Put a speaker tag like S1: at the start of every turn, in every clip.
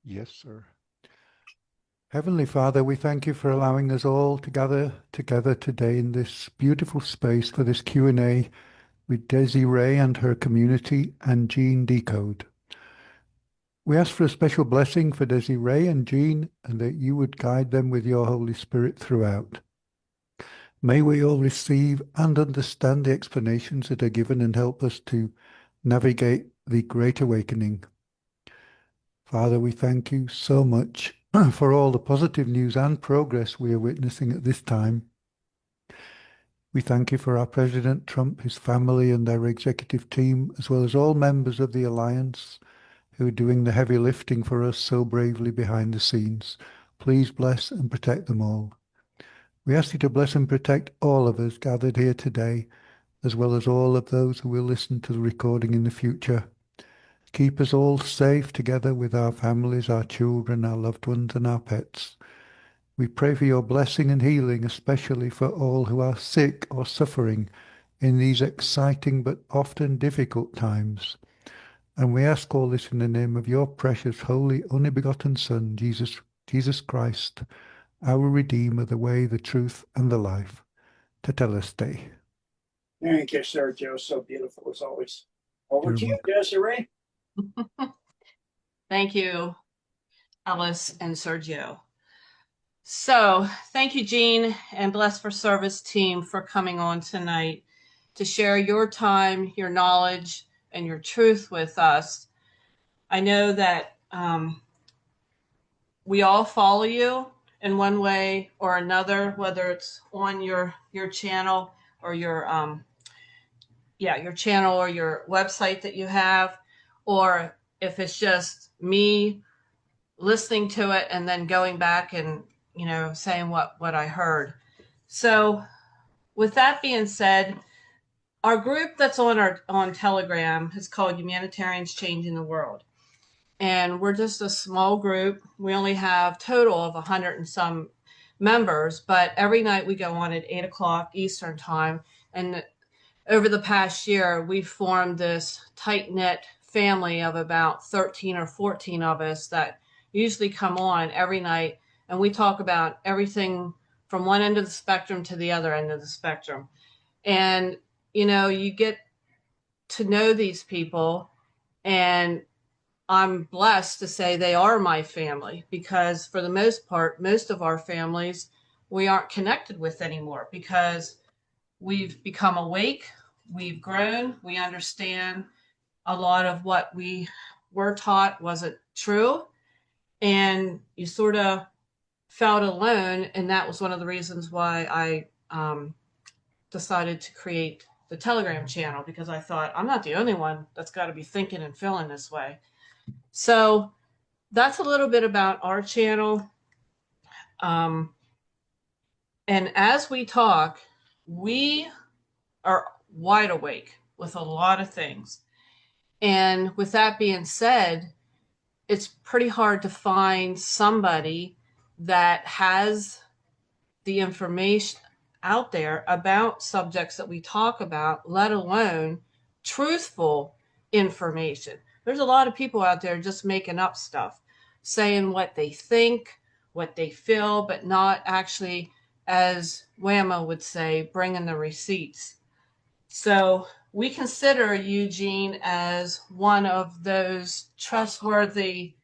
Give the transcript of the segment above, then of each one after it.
S1: Yes, sir. Heavenly Father, we thank you for allowing us all to gather together today in this beautiful space for this Q&A with Desiree and her community and Jean Decode. We ask for a special blessing for Desiree and Jean and that you would guide them with your Holy Spirit throughout. May we all receive and understand the explanations that are given and help us to navigate the Great Awakening. Father, we thank you so much for all the positive news and progress we are witnessing at this time. We thank you for our President Trump, his family, and their executive team, as well as all members of the Alliance who are doing the heavy lifting for us so bravely behind the scenes. Please bless and protect them all. We ask you to bless and protect all of us gathered here today, as well as all of those who will listen to the recording in the future. Keep us all safe together with our families, our children, our loved ones, and our pets. We pray for your blessing and healing, especially for all who are sick or suffering in these exciting but often difficult times. And we ask all this in the name of your precious, holy, only begotten Son, Jesus Christ, our Redeemer, the way, the truth, and the life. Tetelestai.
S2: Thank you, Sergio. So beautiful as always. Over to you, Desiree.
S3: Thank you, Alice and Sergio. So thank you, Jean and Blessed for Service team, for coming on tonight to share your time, your knowledge, and your truth with us. I know that we all follow you in one way or another, whether it's on your channel or your channel or your website that you have, or if it's just me listening to it and then going back and saying what I heard. So with that being said, our group that's on Telegram is called Humanitarians Changing the World. And we're just a small group. We only have total of 100 and some members, but every night we go on at 8 o'clock Eastern time. And over the past year, we've formed this tight-knit family of about 13 or 14 of us that usually come on every night. And we talk about everything from one end of the spectrum to the other end of the spectrum. And you get to know these people, and I'm blessed to say they are my family, because for the most part, most of our families we aren't connected with anymore because we've become awake, we've grown, we understand a lot of what we were taught wasn't true, and you sort of felt alone. And that was one of the reasons why I decided to create the Telegram channel, because I thought I'm not the only one that's got to be thinking and feeling this way. So that's a little bit about our channel. And as we talk, we are wide awake with a lot of things. And with that being said, it's pretty hard to find somebody that has the information out there about subjects that we talk about, let alone truthful information. There's a lot of people out there just making up stuff, saying what they think, what they feel, but not actually, as Whammo would say, bringing the receipts. So we consider Eugene as one of those trustworthy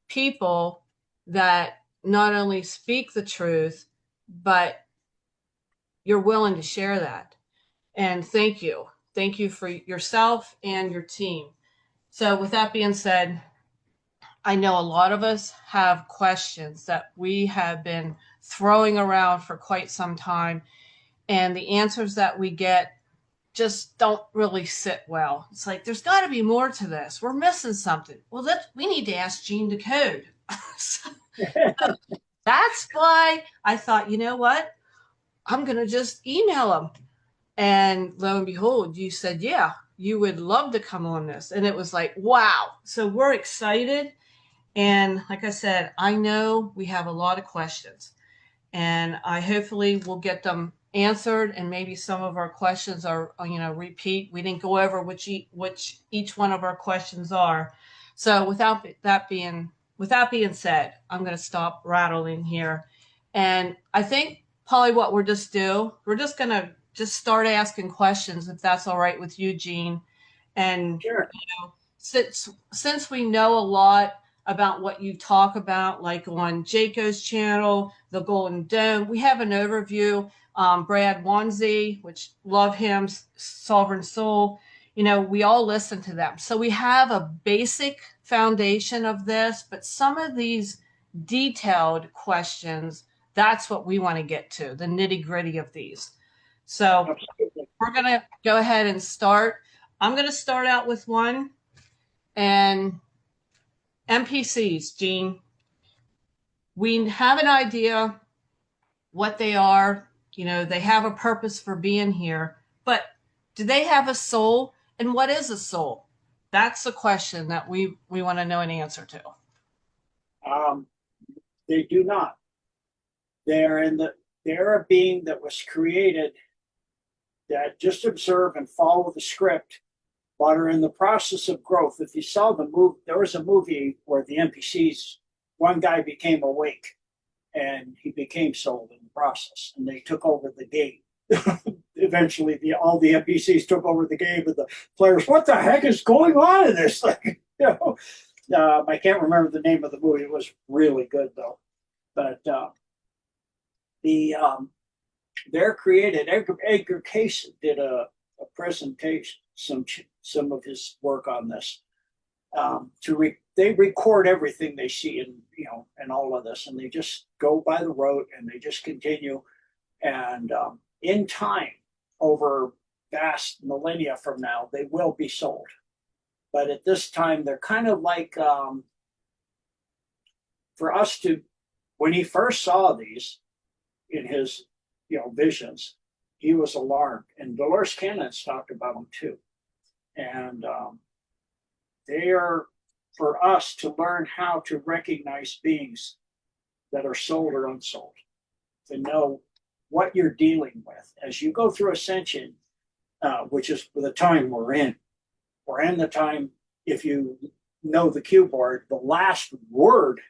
S3: people that not only speak the truth, but you're willing to share that. And thank you. Thank you for yourself and your team. So with that being said, I know a lot of us have questions that we have been throwing around for quite some time, and the answers that we get just don't really sit well. It's like, there's got to be more to this. We're missing something. Well, we need to ask Jean Decode. So that's why I thought, you know what? I'm going to just email him. And lo and behold, you said, yeah, you would love to come on this. And it was like, wow. So we're excited. And like I said, I know we have a lot of questions, and I hopefully will get them answered. And maybe some of our questions are, repeat. We didn't go over which each one of our questions are. So without that being with that being said, I'm going to stop rattling here. And I think probably what we're just going to just start asking questions, if that's all right with you, Gene. And
S2: Sure.
S3: Since we know a lot about what you talk about, like on Jaco's channel, the Golden Dome, we have an overview. Brad Wanzi, which love him, Sovereign Soul, we all listen to them. So we have a basic foundation of this, but some of these detailed questions, that's what we want to get to, the nitty gritty of these. So we're going to go ahead and start. I'm going to start out with one. And NPCs, Gene, we have an idea what they are. They have a purpose for being here, but do they have a soul? And what is a soul? That's the question that we want to know an answer to.
S2: They do not. They're a being that was created that just observe and follow the script, but are in the process of growth. If you saw the movie, there was a movie where the NPCs, one guy became awake and he became sold in the process, and they took over the game. Eventually, all the NPCs took over the game, and the players, what the heck is going on in this thing? I can't remember the name of the movie. It was really good though. But they're created. Edgar Cayce did a presentation, some of his work on this. They record everything they see and all of this, and they just go by the road and they just continue. And in time, over vast millennia from now, they will be sold. But at this time, they're kind of like for us to, when he first saw these in his visions, he was alarmed, and Dolores Cannon's talked about them too. And they are for us to learn how to recognize beings that are sold or unsold, to know what you're dealing with as you go through Ascension, which is the time we're in. We're in the time, if you know the Q board, the last word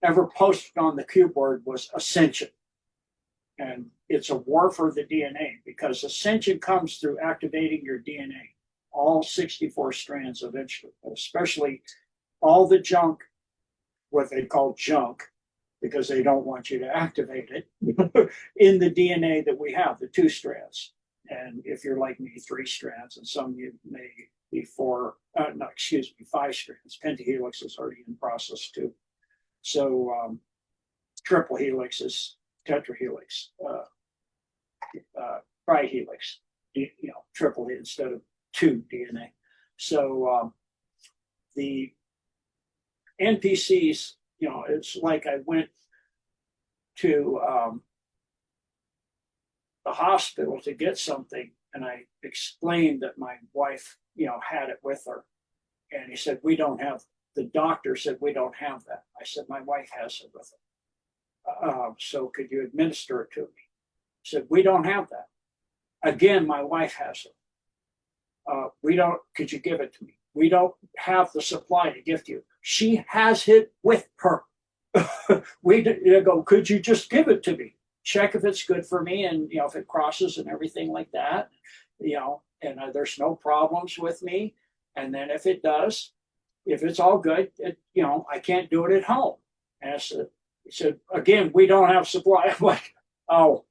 S2: ever posted on the Q board was Ascension. And it's a war for the DNA, because Ascension comes through activating your DNA, all 64 strands eventually, especially all the junk, what they call junk, because they don't want you to activate it, in the DNA that we have, the 2 strands. And if you're like me, 3 strands, and some you may be 5 strands. Pentahelix is already in process too. So triple helix is tetrahelix, trihelix, triple instead of 2 DNA. So the NPCs, it's like I went to the hospital to get something, and I explained that my wife, had it with her. And he said, we don't have, the doctor said, we don't have that. I said, my wife has it with her. So could you administer it to me? He said, we don't have that. Again, my wife has it. Could you give it to me? We don't have the supply to give to you. She has it with her. Could you just give it to me? Check if it's good for me, and if it crosses and everything like that, and there's no problems with me. And then if it does, if it's all good, I can't do it at home. And he said, again, we don't have supply. I'm like, oh,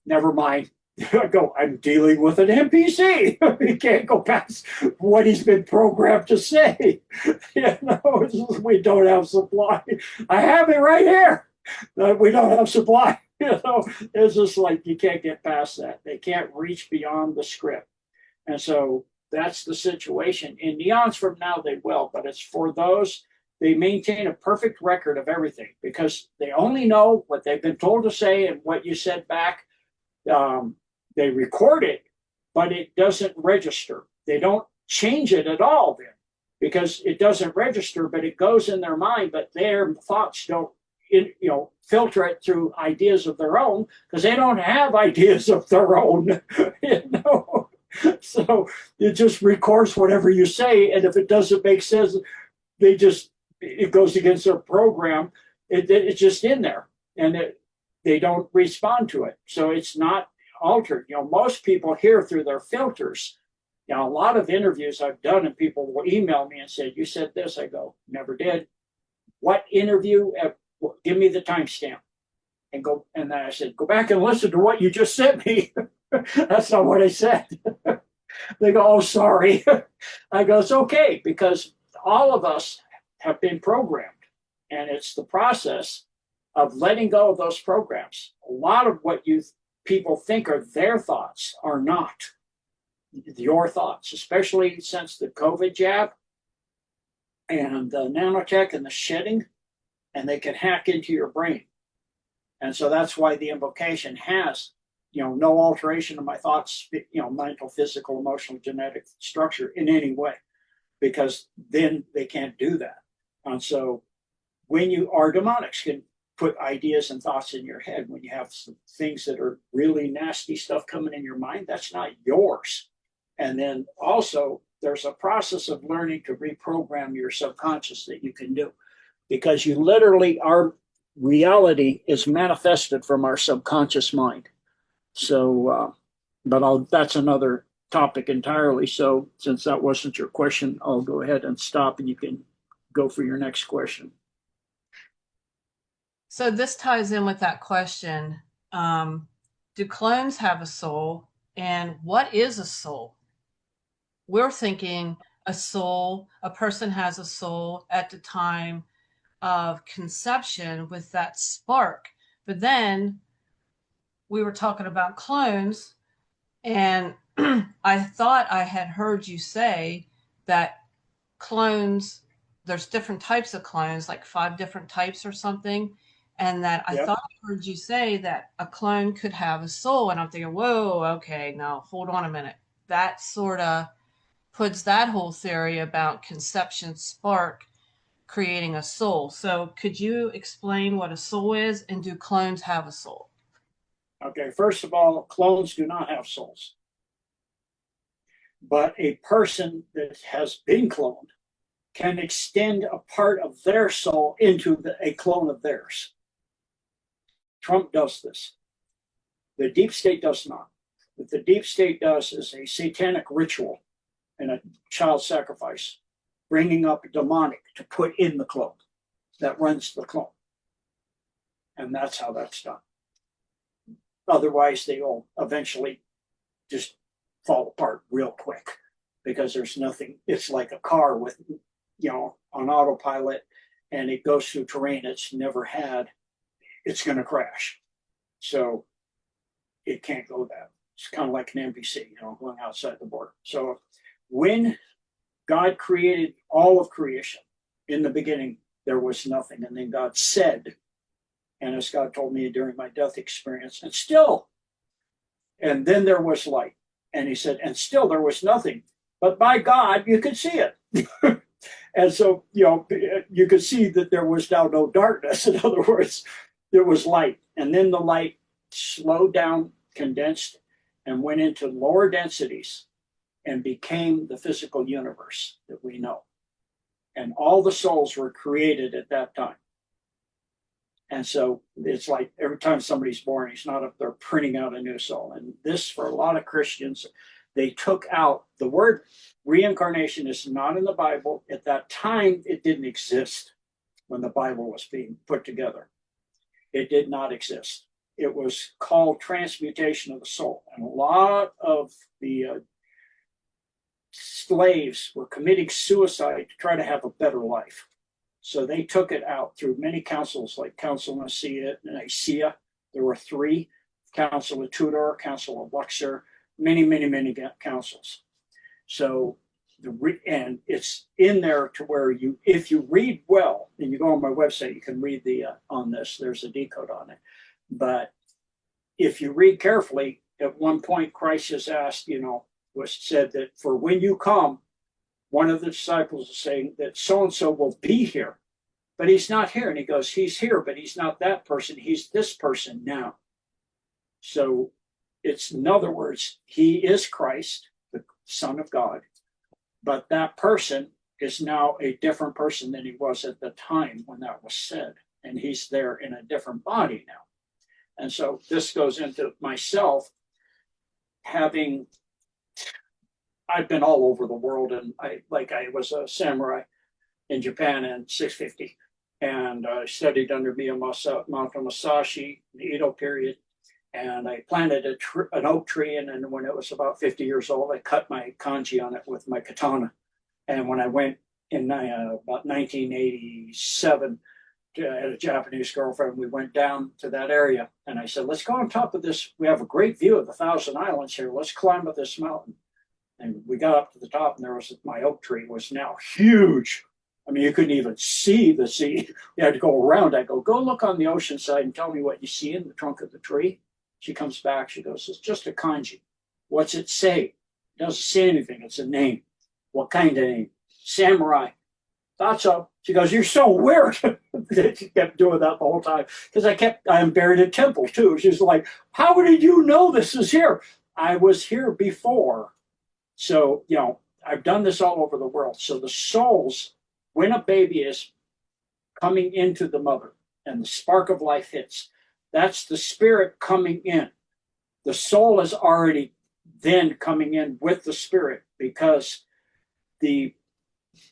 S2: never mind. I'm dealing with an NPC. He can't go past what he's been programmed to say. We don't have supply. I have it right here. We don't have supply. It's just like you can't get past that. They can't reach beyond the script. And so that's the situation. In eons from now, they will, but it's for those, they maintain a perfect record of everything, because they only know what they've been told to say and what you said back. They record it, but it doesn't register. They don't change it at all then, because it doesn't register, but it goes in their mind, but their thoughts don't, filter it through ideas of their own, because they don't have ideas of their own, So it just records whatever you say, and if it doesn't make sense, they just it goes against their program. It's just in there, and they don't respond to it. So it's not altered. Most people hear through their filters. A lot of interviews I've done, and people will email me and say, "You said this." I go, "Never did." What interview? Give me the timestamp. And then I said, "Go back and listen to what you just sent me." That's not what I said. They go, "Oh, sorry." I go, "It's okay, because all of us have been programmed, and it's the process of letting go of those programs. A lot of what people think are their thoughts are not your thoughts, especially since the COVID jab and the nanotech and the shedding, and they can hack into your brain. And so that's why the invocation has, no alteration of my thoughts, mental, physical, emotional, genetic structure in any way, because then they can't do that. And so when our demonics can put ideas and thoughts in your head, when you have some things that are really nasty stuff coming in your mind, that's not yours. And then also there's a process of learning to reprogram your subconscious that you can do, because our reality is manifested from our subconscious mind. So, but that's another topic entirely. So since that wasn't your question, I'll go ahead and stop, and you can go for your next question.
S3: So this ties in with that question. Do clones have a soul? And what is a soul? We're thinking a person has a soul at the time of conception with that spark. But then we were talking about clones, and I thought I had heard you say that clones, there's different types of clones, like 5 different types or something. And that I thought I heard you say that a clone could have a soul. And I'm thinking, whoa, okay, now hold on a minute. That sort of puts that whole theory about conception spark creating a soul. So could you explain what a soul is, and do clones have a soul?
S2: Okay, first of all, clones do not have souls. But a person that has been cloned can extend a part of their soul into a clone of theirs. Trump does this. The deep state does not. What the deep state does is a satanic ritual and a child sacrifice, bringing up a demonic to put in the clone that runs the clone. And that's how that's done. Otherwise, they will eventually just fall apart real quick, because there's nothing. It's like a car with, on autopilot, and it goes through terrain it's never had. It's going to crash. So it can't go that. It's kind of like an NPC, going outside the border. So when God created all of creation, in the beginning, there was nothing. And then God said, and as God told me during my death experience, and then there was light. And he said, and still there was nothing. But by God, you could see it. And so, you could see that there was now no darkness. In other words, there was light. And then the light slowed down, condensed, and went into lower densities and became the physical universe that we know. And all the souls were created at that time. And so it's like every time somebody's born, he's not up there printing out a new soul. And this, for a lot of Christians, they took out the word reincarnation is not in the Bible. At that time, it didn't exist when the Bible was being put together. It did not exist. It was called transmutation of the soul. And a lot of the slaves were committing suicide to try to have a better life. So they took it out through many councils, like Council of Nicaea. There were 3, Council of Tudor, Council of Luxor, many, many, many councils. So, and it's in there to where if you read well, and you go on my website, you can read on this, there's a decode on it. But if you read carefully, at one point Christ is asked, said that for when you come, one of the disciples is saying that so-and-so will be here, but he's not here. And he goes, he's here, but he's not that person. He's this person now. So it's, in other words, he is Christ, the Son of God, but that person is now a different person than he was at the time when that was said. And he's there in a different body now. And so this goes into myself having, I've been all over the world, and I was a samurai in Japan in 650. And I studied under Miyamoto Musashi in the Edo period. And I planted an oak tree, and then when it was about 50 years old, I cut my kanji on it with my katana. And when I went in about 1987, I had a Japanese girlfriend, we went down to that area, and I said, let's go on top of this. We have a great view of the Thousand Islands here. Let's climb up this mountain. And we got up to the top, and there was my oak tree was now huge. I mean, you couldn't even see the sea. You had to go around. I go look on the ocean side and tell me what you see in the trunk of the tree. She comes back, she goes, it's just a kanji. What's it say? It doesn't say anything, it's a name. What kind of name? Samurai. Thought so. She goes, you're so weird. She kept doing that the whole time. Because I'm buried in temple too. She's like, how did you know this is here? I was here before. So, I've done this all over the world. So the souls, when a baby is coming into the mother and the spark of life hits, that's the spirit coming in. The soul is already then coming in with the spirit, because the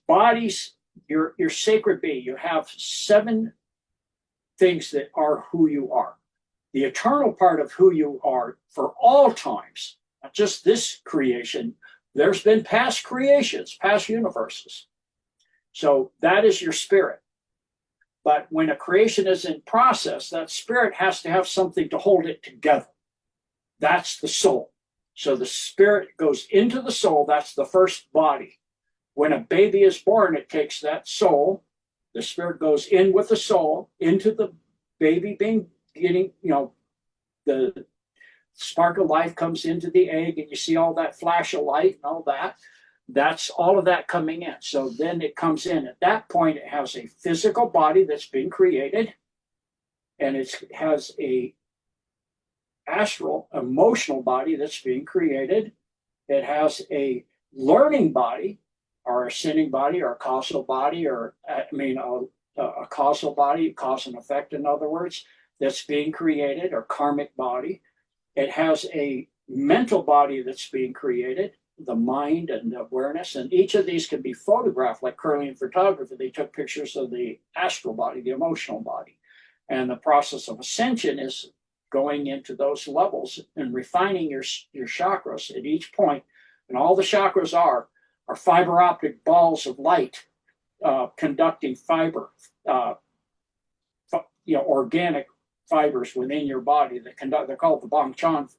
S2: bodies, your sacred being, you have 7 things that are who you are. The eternal part of who you are for all times, not just this creation. There's been past creations, past universes. So that is your spirit. But when a creation is in process, that spirit has to have something to hold it together. That's the soul. So the spirit goes into the soul. That's the first body. When a baby is born, it takes that soul. The spirit goes in with the soul into the baby getting, the spark of life comes into the egg, and you see all that flash of light and all that. That's all of that coming in. So then it comes in. At that point, it has a physical body that's been created, and it has a astral, emotional body that's being created. It has a learning body, or ascending body, or a causal body, or a causal body, cause and effect, in other words, that's being created, or karmic body. It has a mental body that's being created, the mind and the awareness, and each of these can be photographed like Kirlian photography. They took pictures of the astral body, the emotional body. And the process of ascension is going into those levels and refining your chakras at each point. And all the chakras are fiber optic balls of light conducting fiber, organic fibers within your body that conduct. They're called the Banghan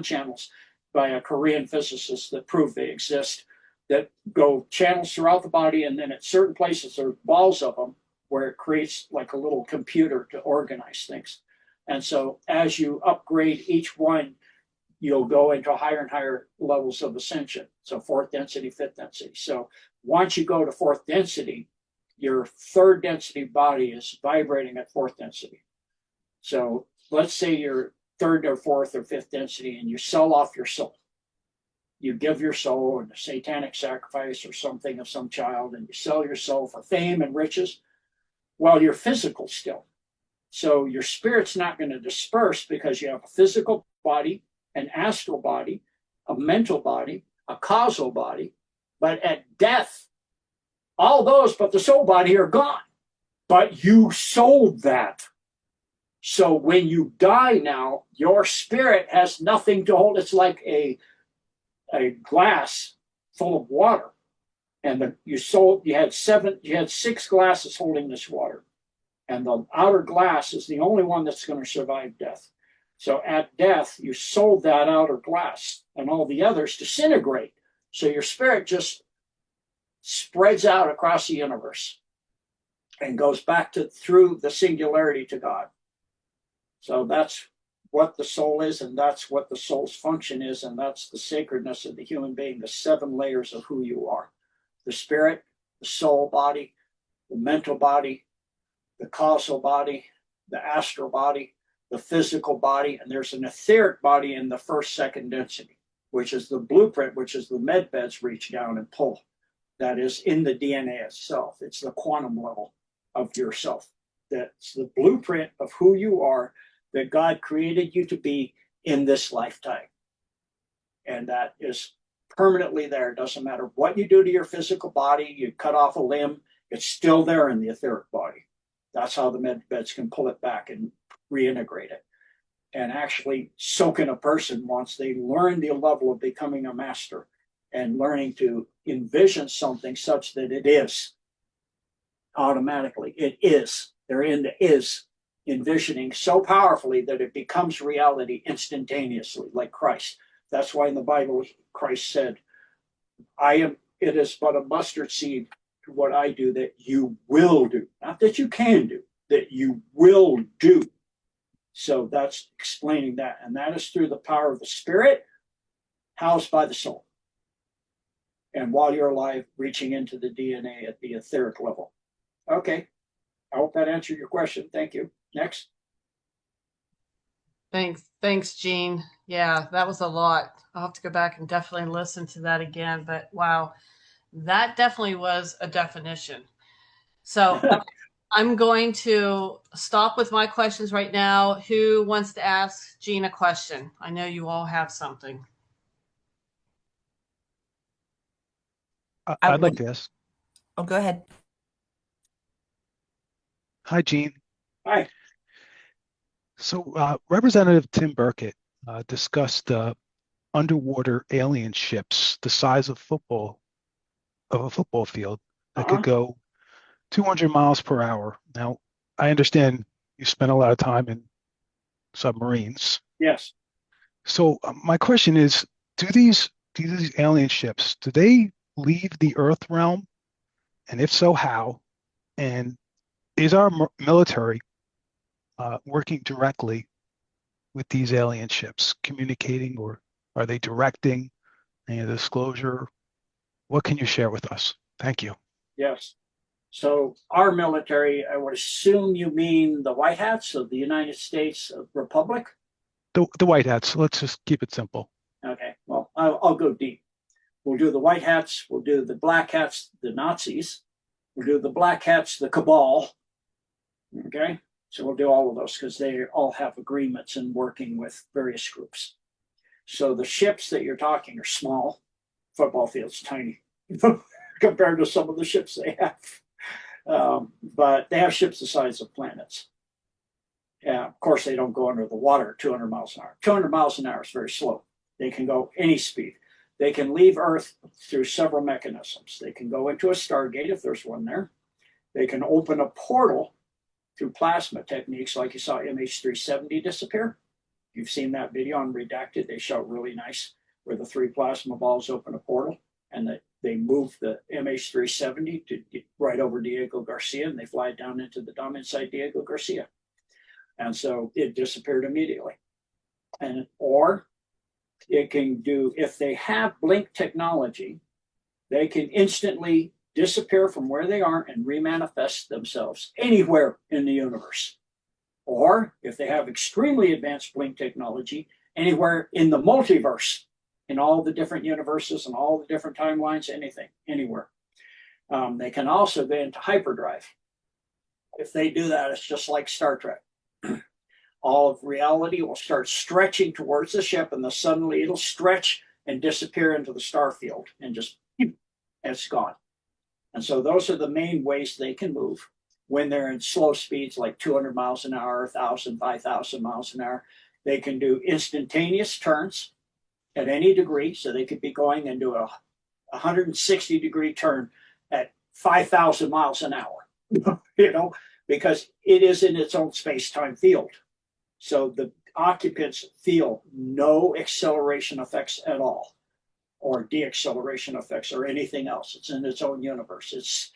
S2: channels, by a Korean physicist that proved they exist, that go channels throughout the body, and then at certain places there are balls of them where it creates like a little computer to organize things. And so as you upgrade each one, you'll go into higher and higher levels of ascension. So 4th density, 5th density. So once you go to 4th density, your 3rd density body is vibrating at 4th density. So let's say you're 3rd or 4th or 5th density, and you sell off your soul. You give your soul in a satanic sacrifice or something of some child, and you sell your soul for fame and riches. Well, you're physical still. So your spirit's not going to disperse, because you have a physical body, an astral body, a mental body, a causal body. But at death, all those but the soul body are gone. But you sold that. So when you die now, your spirit has nothing to hold. It's like a glass full of water. And you had 6 glasses holding this water. And the outer glass is the only one that's going to survive death. So at death, you sold that outer glass, and all the others disintegrate. So your spirit just spreads out across the universe and goes back through the singularity to God. So that's what the soul is, and that's what the soul's function is, and that's the sacredness of the human being, the 7 layers of who you are. The spirit, the soul body, the mental body, the causal body, the astral body, the physical body, and there's an etheric body in the 1st, 2nd density, which is the blueprint, which is the med beds reach down and pull. that is in the DNA itself. It's the quantum level of yourself. That's the blueprint of who you are, that God created you to be in this lifetime. And that is permanently there. It doesn't matter what you do to your physical body, you cut off a limb, it's still there in the etheric body. That's how the med beds can pull it back and reintegrate it. And actually soak in a person once they learn the level of becoming a master and learning to envision something such that it is automatically. It is. They're in the is envisioning so powerfully that it becomes reality instantaneously, like Christ. That's why in the Bible, Christ said, it is but a mustard seed to what I do that you will do. Not that you can do, that you will do. So that's explaining that. And that is through the power of the spirit, housed by the soul. And while you're alive, reaching into the DNA at the etheric level. Okay. I hope that answered your question. Thank you. Next.
S3: Thanks, Gene. Yeah, that was a lot. I'll have to go back and definitely listen to that again. But wow, that definitely was a definition. So I'm going to stop with my questions right now. Who wants to ask Gene a question? I know you all have something.
S4: I'd like to ask.
S5: Oh, go ahead.
S4: Hi, Gene.
S2: Hi.
S4: So Representative Tim Burkett discussed underwater alien ships the size of a football field that could go 200 miles per hour. Now, I understand you spent a lot of time in submarines.
S2: Yes.
S4: So my question is, do these alien ships, do they leave the Earth realm? And if so, how? And is our military working directly with these alien ships, communicating, or are they directing any disclosure? What can you share with us? Thank you.
S2: Yes. So our military, I would assume you mean the White Hats of the United States Republic?
S4: The White Hats, let's just keep it simple.
S2: Okay, well, I'll go deep. We'll do the White Hats, we'll do the Black Hats, the Nazis, we'll do the Black Hats, the Cabal. Okay, so we'll do all of those because they all have agreements in working with various groups. So the ships that you're talking are small, football fields tiny compared to some of the ships they have. But they have ships the size of planets. Yeah, of course, they don't go under the water 200 miles an hour. 200 miles an hour is very slow. They can go any speed. They can leave Earth through several mechanisms. They can go into a Stargate if there's one there. They can open a portal through plasma techniques, like you saw MH370 disappear. You've seen that video on Redacted. They show it really nice, where the 3 plasma balls open a portal and they move the MH370 to get right over Diego Garcia, and they fly down into the dome inside Diego Garcia. And so it disappeared immediately. Or it can do, if they have blink technology, they can instantly disappear from where they are and remanifest themselves anywhere in the universe. Or if they have extremely advanced blink technology, anywhere in the multiverse, in all the different universes and all the different timelines, anything, anywhere. They can also go into hyperdrive. If they do that, it's just like Star Trek. All of reality will start stretching towards the ship, and then suddenly it'll stretch and disappear into the star field, and just it's gone. And so those are the main ways they can move when they're in slow speeds like 200 miles an hour, 1,000, 5,000 miles an hour. They can do instantaneous turns at any degree. So they could be going into a 160-degree turn at 5,000 miles an hour, because it is in its own space-time field. So the occupants feel no acceleration effects at all, or deacceleration effects or anything else. It's in its own universe. It's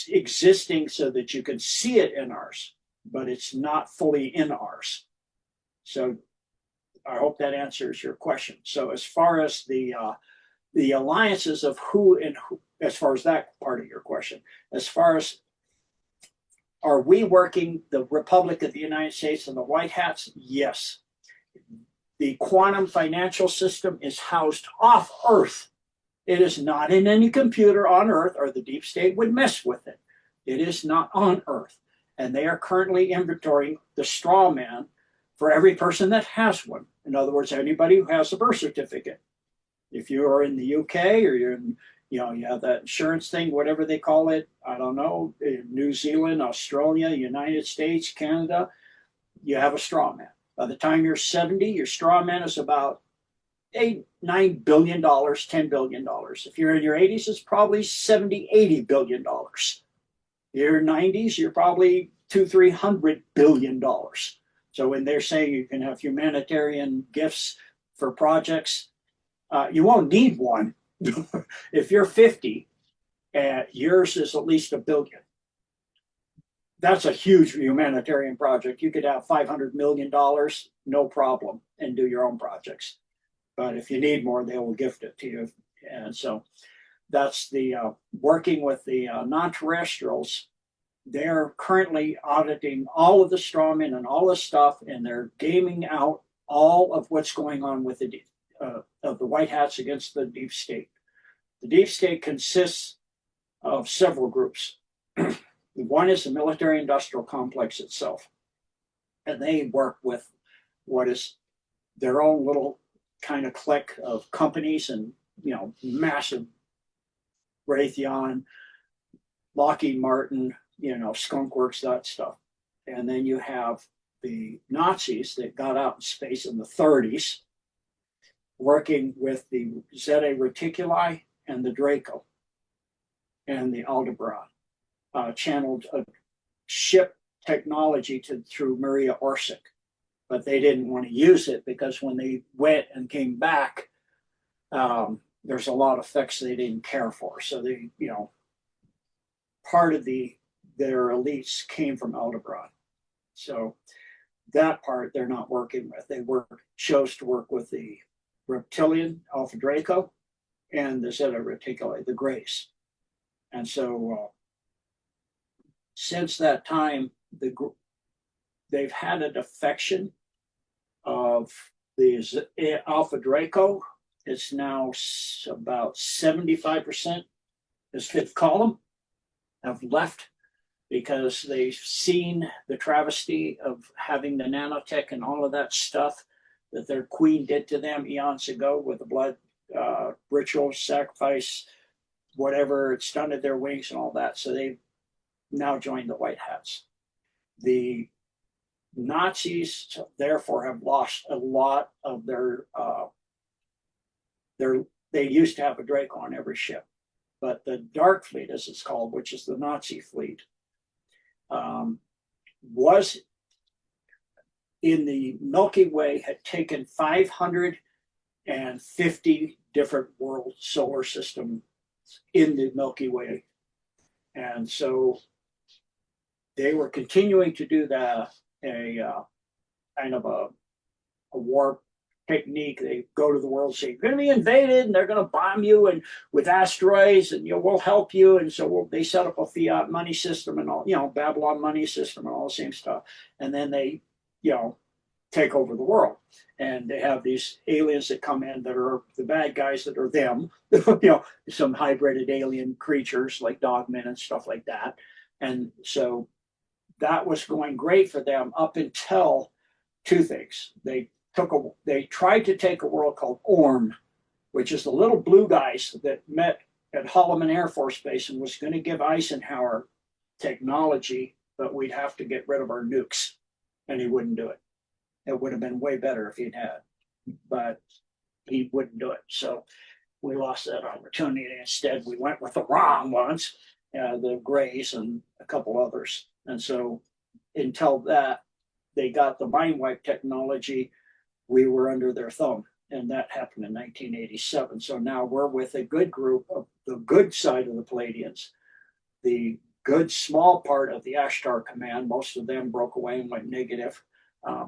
S2: existing so that you can see it in ours, but it's not fully in ours. So I hope that answers your question. So as far as the alliances of who and who, as far as that part of your question, as far as are we working the Republic of the United States and the White Hats? Yes. The quantum financial system is housed off Earth It is not in any computer on Earth, or the deep state would mess with it. It is not on Earth. And they are currently inventorying the straw man for every person that has one. In other words, anybody who has a birth certificate. If you are in the UK, or you're in, you have that insurance thing, whatever they call it, I don't know, in New Zealand, Australia, United States, Canada, you have a straw man. By the time you're 70, your straw man is about $9 billion, $10 billion. If you're in your 80s, it's probably $70, $80 billion. Your 90s, you're probably $200-300 billion. So when they're saying you can have humanitarian gifts for projects, you won't need one. If you're 50, yours is at least $1 billion. That's a huge humanitarian project. You could have $500 million, no problem, and do your own projects. But if you need more, they will gift it to you. And so that's the working with the non-terrestrials. They're currently auditing all of the strawmen and all this stuff, and they're gaming out all of what's going on with the white hats against the deep state. The deep state consists of several groups. One is the military-industrial complex itself, and they work with what is their own little kind of clique of companies, and massive Raytheon, Lockheed Martin, Skunk Works, that stuff. And then you have the Nazis that got out in space in the 30s, working with the Zeta Reticuli and the Draco and the Aldebaran, channeled a ship technology through Maria Orsic. But they didn't want to use it because when they went and came back, there's a lot of effects they didn't care for. So they, part of their elites came from Aldebaran. So that part they're not working with. They chose to work with the reptilian Alpha Draco and the Zeta Reticuli, the Greys. And so since that time, they've had a defection of the Alpha Draco. It's now about 75%, this fifth column, have left because they've seen the travesty of having the nanotech and all of that stuff that their queen did to them eons ago with the blood ritual, sacrifice, whatever. It stunted their wings and all that. So they've now joined the White Hats. The Nazis, therefore, have lost a lot of their they used to have a Draco on every ship. But the Dark Fleet, as it's called, which is the Nazi fleet, was in the Milky Way, had taken 550 different world solar systems in the Milky Way. And so they were continuing to do a kind of a war technique. They go to the world and say, you're going to be invaded and they're going to bomb you and with asteroids, and we'll help you. And so they set up a fiat money system and all, Babylon money system and all the same stuff. And then they, take over the world. And they have these aliens that come in that are the bad guys that are them, some hybrided alien creatures like dogmen and stuff like that. And so that was going great for them up until two things. They tried to take a world called Orm, which is the little blue guys that met at Holloman Air Force Base and was going to give Eisenhower technology, but we'd have to get rid of our nukes. And he wouldn't do it. It would have been way better if he'd had, but he wouldn't do it. So we lost that opportunity. Instead, we went with the wrong ones, the Greys and a couple others. And so until that, they got the mind wipe technology, we were under their thumb. And that happened in 1987. So now we're with a good group of the good side of the Palladians, the good small part of the Ashtar Command. Most of them broke away and went negative.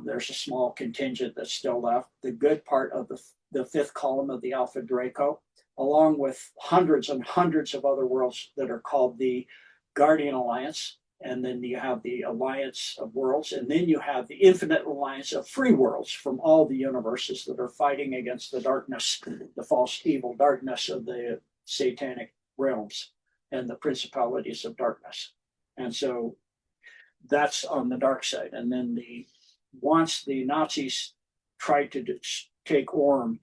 S2: There's a small contingent that's still left. The good part of the fifth column of the Alpha Draco, along with hundreds and hundreds of other worlds that are called the Guardian Alliance, and then you have the Alliance of Worlds, and then you have the Infinite Alliance of Free Worlds from all the universes that are fighting against the darkness, the false evil darkness of the satanic realms and the principalities of darkness. And so that's on the dark side. And then once the Nazis tried to take Orm,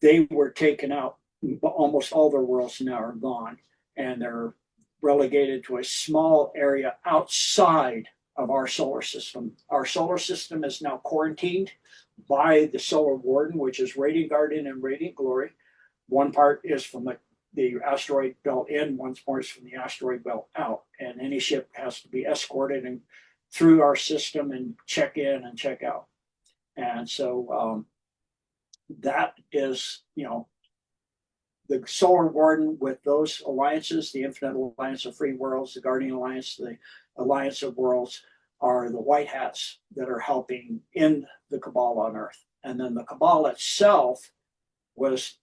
S2: they were taken out. Almost all their worlds now are gone, and they're relegated to a small area outside of our solar system. Our solar system is now quarantined by the Solar Warden, which is Radiant Guardian and Radiant Glory. One part is from the asteroid belt in, one part is from the asteroid belt out, and any ship has to be escorted and through our system and check in and check out. And so that is, the Solar Warden with those alliances, the Infinite Alliance of Free Worlds, the Guardian Alliance, the Alliance of Worlds, are the white hats that are helping in the Cabal on Earth. And then the Cabal itself was,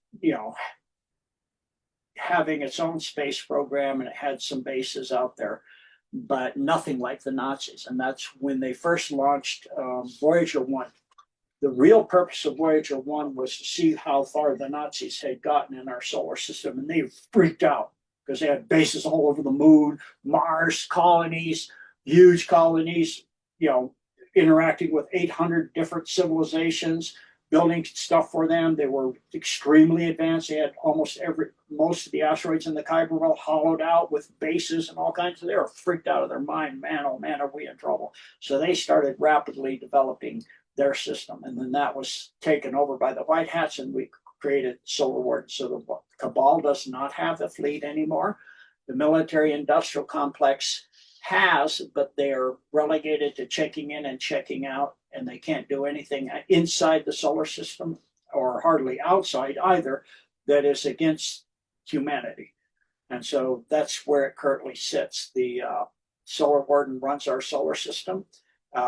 S2: having its own space program, and it had some bases out there, but nothing like the Nazis. And that's when they first launched Voyager 1. The real purpose of Voyager 1 was to see how far the Nazis had gotten in our solar system, and they freaked out because they had bases all over the moon, Mars, colonies, huge colonies, interacting with 800 different civilizations, building stuff for them. They were extremely advanced. They had most of the asteroids in the Kuiper Belt hollowed out with bases and all kinds of. They were freaked out of their mind. Man, oh man, are we in trouble? So they started rapidly developing their system, and then that was taken over by the White Hats, and we created Solar Warden. So the Cabal does not have the fleet anymore. The military-industrial complex has, but they're relegated to checking in and checking out, and they can't do anything inside the solar system or hardly outside either that is against humanity. And so that's where it currently sits. The Solar Warden runs our solar system.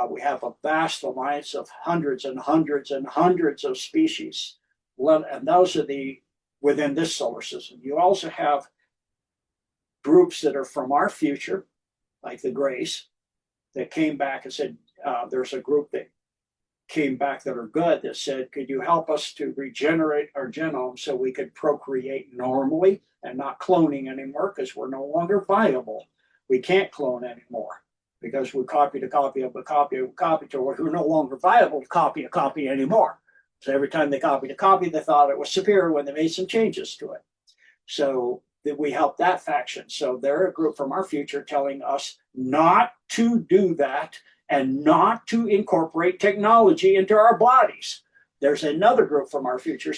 S2: We have a vast alliance of hundreds and hundreds and hundreds of species, and those are within this solar system. You also have groups that are from our future, like the Greys, that came back and said, there's a group that came back that are good that said, could you help us to regenerate our genome so we could procreate normally and not cloning anymore, because we're no longer viable. We can't clone anymore because we copied a copy of a copy of a copy to we're no longer viable to copy a copy anymore. So every time they copied a copy, they thought it was superior when they made some changes to it. So we helped that faction. So they're a group from our future telling us not to do that and not to incorporate technology into our bodies. There's another group from our future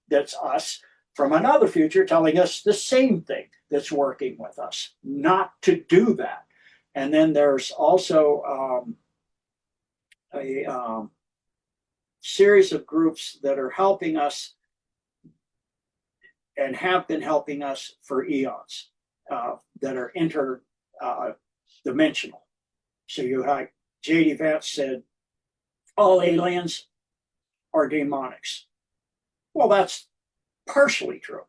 S2: that's us from another future telling us the same thing, that's working with us, not to do that. And then there's also a series of groups that are helping us and have been helping us for eons that are interdimensional. So you have J.D. Vance said, all aliens are demonics. Well, that's partially true.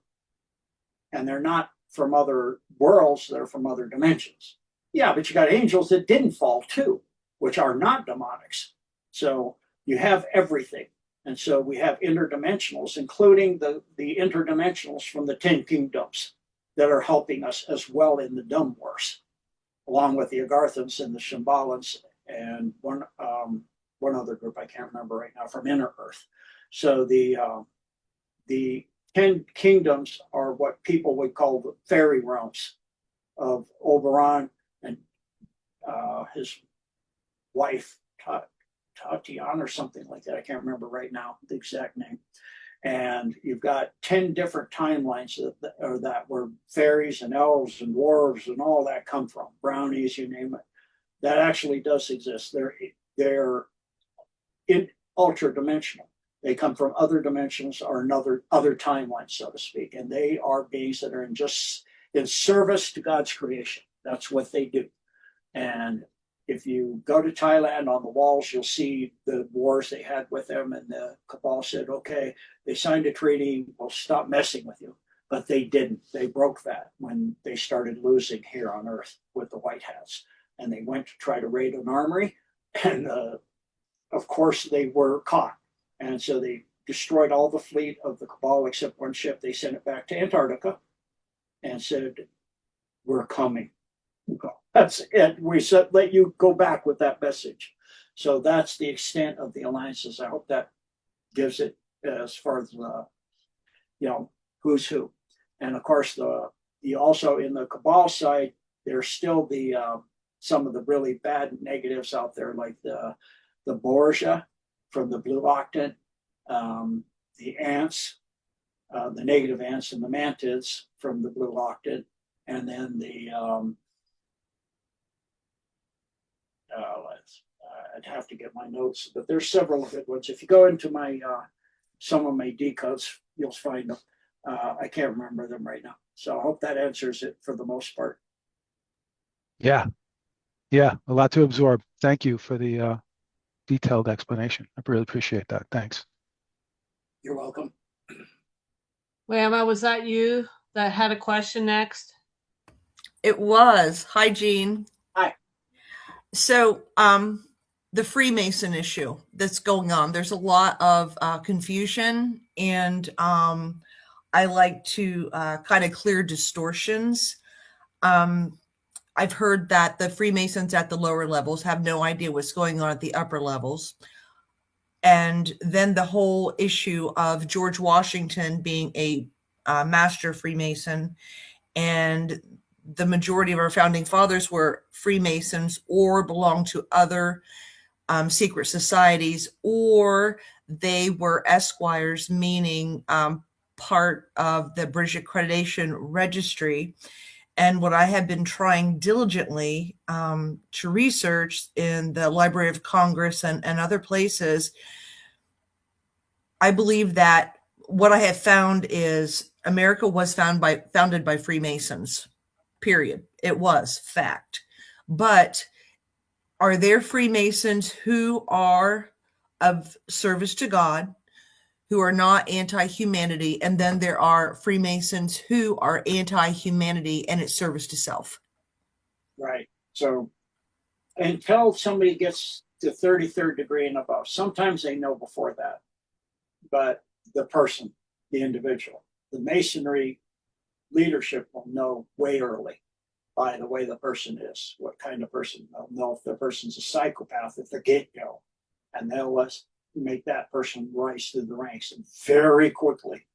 S2: And they're not from other worlds, they're from other dimensions. Yeah, but you got angels that didn't fall too, which are not demonics. So you have everything. And so we have interdimensionals, including the interdimensionals from the 10 kingdoms that are helping us as well in the Dumb Wars, along with the Agarthans and the Shimbalans and one other group I can't remember right now from Inner Earth. So the 10 kingdoms are what people would call the fairy realms of Oberon and his wife Tatiana or something like that. I can't remember right now the exact name. And you've got 10 different timelines that where fairies and elves and dwarves and all that come from, brownies, you name it. That actually does exist. They're in ultra dimensional. They come from other dimensions or other timelines, so to speak. And they are beings that are in service to God's creation. That's what they do. And if you go to Thailand, on the walls, you'll see the wars they had with them. And the Cabal said, okay, they signed a treaty, we'll stop messing with you. But they didn't. They broke that when they started losing here on Earth with the White Hats. and they went to try to raid an armory, and of course they were caught, and so they destroyed all the fleet of the Cabal except one ship. They sent it back to Antarctica and said, "We're coming." That's it. We said, let you go back with that message. So that's the extent of the alliances. I hope that gives it as far as who's who. And of course, the also in the Cabal side, there's still the some of the really bad negatives out there, like the Borgia from the Blue Octant, the ants, the negative ants, and the mantids from the Blue Octant, and then the I'd have to get my notes, but there's several good ones. If you go into my some of my decodes, you'll find them. I can't remember them right now, so I hope that answers it for the most part.
S4: Yeah, a lot to absorb. Thank you for the detailed explanation. I really appreciate that. Thanks.
S2: You're welcome.
S3: Emma, was that you that had a question next?
S5: It was. Hi, Jean.
S2: Hi.
S5: So, the Freemason issue that's going on, there's a lot of confusion, and I like to kind of clear distortions. I've heard that the Freemasons at the lower levels have no idea what's going on at the upper levels. And then the whole issue of George Washington being a master Freemason, and the majority of our founding fathers were Freemasons or belonged to other secret societies, or they were esquires, meaning part of the British Accreditation Registry. And what I have been trying diligently to research in the Library of Congress and other places, I believe that what I have found is America was founded by Freemasons, period. It was fact. But are there Freemasons who are of service to God, who are not anti-humanity, and then there are Freemasons who are anti-humanity and it's service to self?
S2: Right. So until somebody gets to 33rd degree and above, sometimes they know before that, but the person, the individual, the Masonry leadership will know way early by the way the person is, what kind of person. They'll know if the person's a psychopath at the get-go, and they'll make that person rise through the ranks very quickly.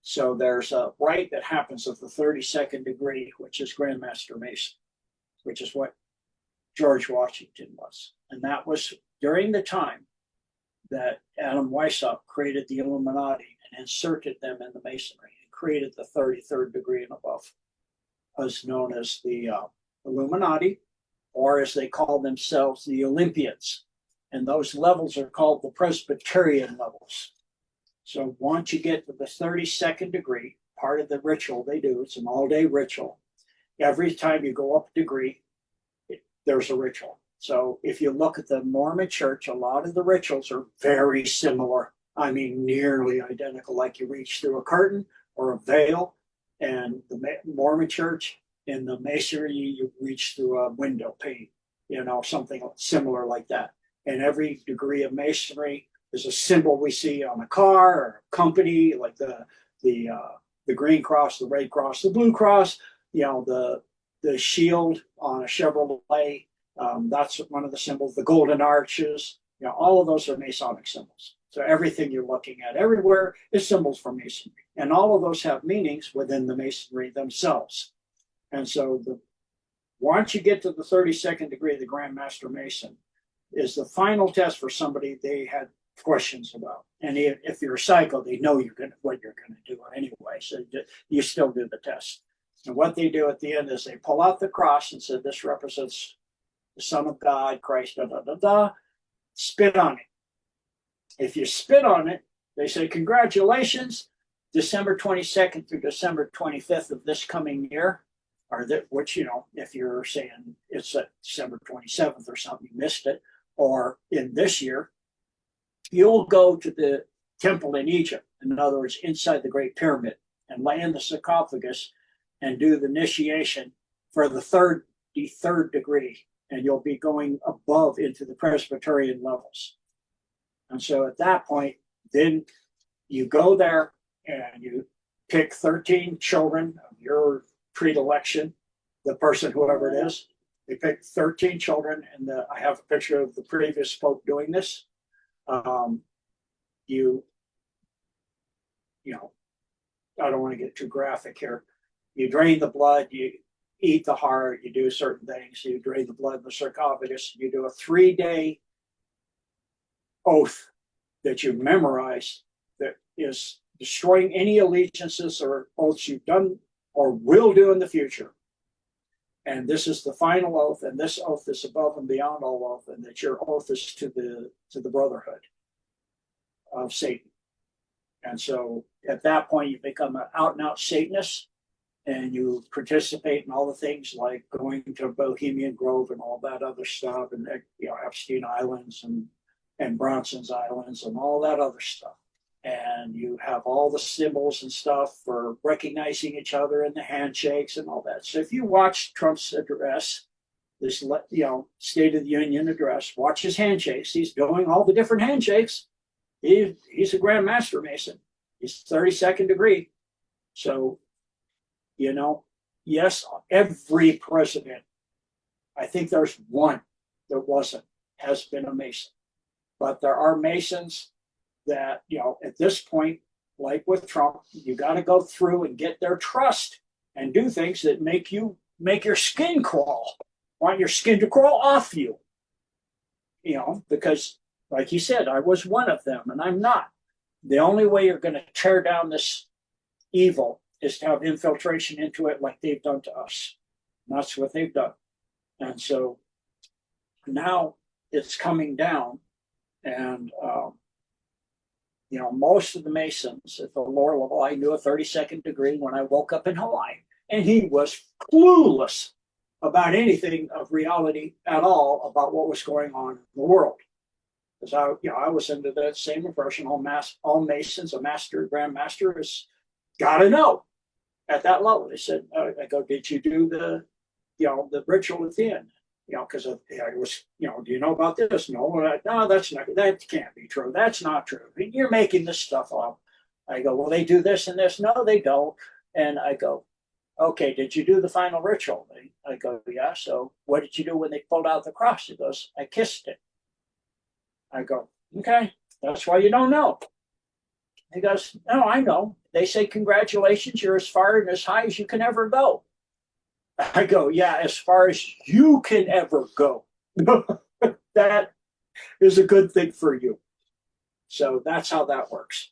S2: So there's a rite that happens at the 32nd degree, which is Grandmaster Mason, which is what George Washington was. And that was during the time that Adam Weishaupt created the Illuminati and inserted them in the Masonry and created the 33rd degree and above, as known as the Illuminati, or as they call themselves, the Olympians. And those levels are called the Presbyterian levels. So once you get to the 32nd degree, part of the ritual they do, it's an all-day ritual. Every time you go up a degree, there's a ritual. So if you look at the Mormon church, a lot of the rituals are very similar. I mean, nearly identical, like you reach through a curtain or a veil. And the Mormon church, in the Masonry, you reach through a window pane, something similar like that. And every degree of Masonry is a symbol we see on a car or a company, like the green cross, the red cross, the blue cross, the shield on a Chevrolet. That's one of the symbols. The golden arches, all of those are Masonic symbols. So everything you're looking at everywhere is symbols for Masonry. And all of those have meanings within the Masonry themselves. And so once you get to the 32nd degree, the Grand Master Mason is the final test for somebody they had questions about. And if you're a psycho, they know what you're going to do anyway. So you still do the test. And what they do at the end is they pull out the cross and say, this represents the Son of God, Christ, spit on it. If you spit on it, they say, congratulations, December 22nd through December 25th of this coming year, which, if you're saying it's at December 27th or something, you missed it, or in this year, you'll go to the temple in Egypt, in other words, inside the Great Pyramid, and lay in the sarcophagus and do the initiation for the 3rd 53rd degree, and you'll be going above into the Presbyterian levels. And so at that point, then you go there and you pick 13 children of your predilection, the person, whoever it is. They pick 13 children, and I have a picture of the previous Pope doing this. You know, I don't want to get too graphic here. You drain the blood, you eat the heart, you do certain things, you drain the blood in the sarcophagus, you do a 3-day oath that you memorize that is destroying any allegiances or oaths you've done or will do in the future. And this is the final oath, and this oath is above and beyond all oath, and that your oath is to the brotherhood of Satan. And so at that point, you become an out-and-out Satanist, and you participate in all the things like going to Bohemian Grove and all that other stuff, and Epstein Islands and Bronson's Islands and all that other stuff. And you have all the symbols and stuff for recognizing each other and the handshakes and all that. So if you watch Trump's address, this State of the Union address, watch his handshakes. He's doing all the different handshakes. He's a Grand Master Mason. He's 32nd degree. So, yes, every president, I think there's one that wasn't, has been a Mason. But there are Masons that, at this point, like with Trump, you got to go through and get their trust and do things that make your skin crawl. Want your skin to crawl off you. Because like he said, I was one of them and I'm not. The only way you're going to tear down this evil is to have infiltration into it like they've done to us. And that's what they've done. And so now it's coming down, and most of the Masons at the lower level, I knew a 32nd degree when I woke up in Hawaii, and he was clueless about anything of reality at all about what was going on in the world. Because I was under that same impression, all Masons, a master, Grand Master, has got to know at that level. They said, I go, did you do the ritual at the end? Because I was, do you know about this? No, that can't be true. That's not true. You're making this stuff up. I go, well, they do this and this. No, they don't. And I go, okay, did you do the final ritual? I go, yeah. So what did you do when they pulled out the cross? He goes, I kissed it. I go, okay, that's why you don't know. He goes, no, I know. They say, congratulations, you're as far and as high as you can ever go. I go, yeah, as far as you can ever go. That is a good thing for you. So that's how that works.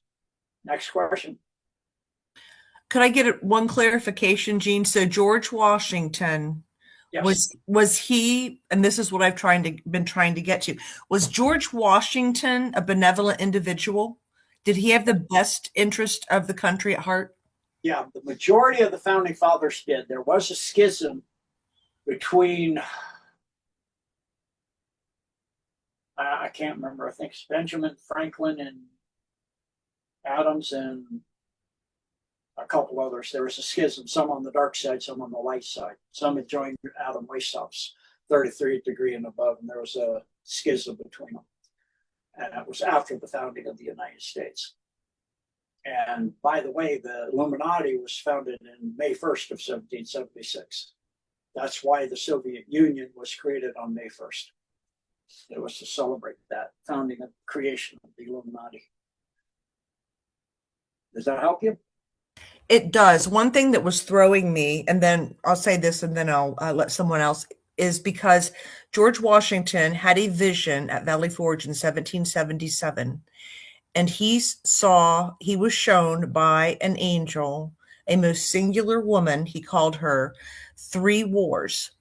S2: Next question.
S5: Could I get one clarification, Gene? So George Washington, yes. was he, and this is what I've been trying to get to, was George Washington a benevolent individual? Did he have the best interest of the country at heart?
S2: Yeah, the majority of the founding fathers did. There was a schism between, I can't remember, I think it's Benjamin Franklin and Adams and a couple others. There was a schism, some on the dark side, some on the light side. Some had joined Adam Weishaupt's 33rd degree and above, and there was a schism between them. And that was after the founding of the United States. And by the way, the Illuminati was founded in May 1st of 1776. That's why the Soviet Union was created on May 1st. It was to celebrate that founding and creation of the Illuminati. Does that help you?
S5: It does. One thing that was throwing me, and then I'll say this and then I'll let someone else, is because George Washington had a vision at Valley Forge in 1777. And he was shown by an angel, a most singular woman, he called her, 3 wars.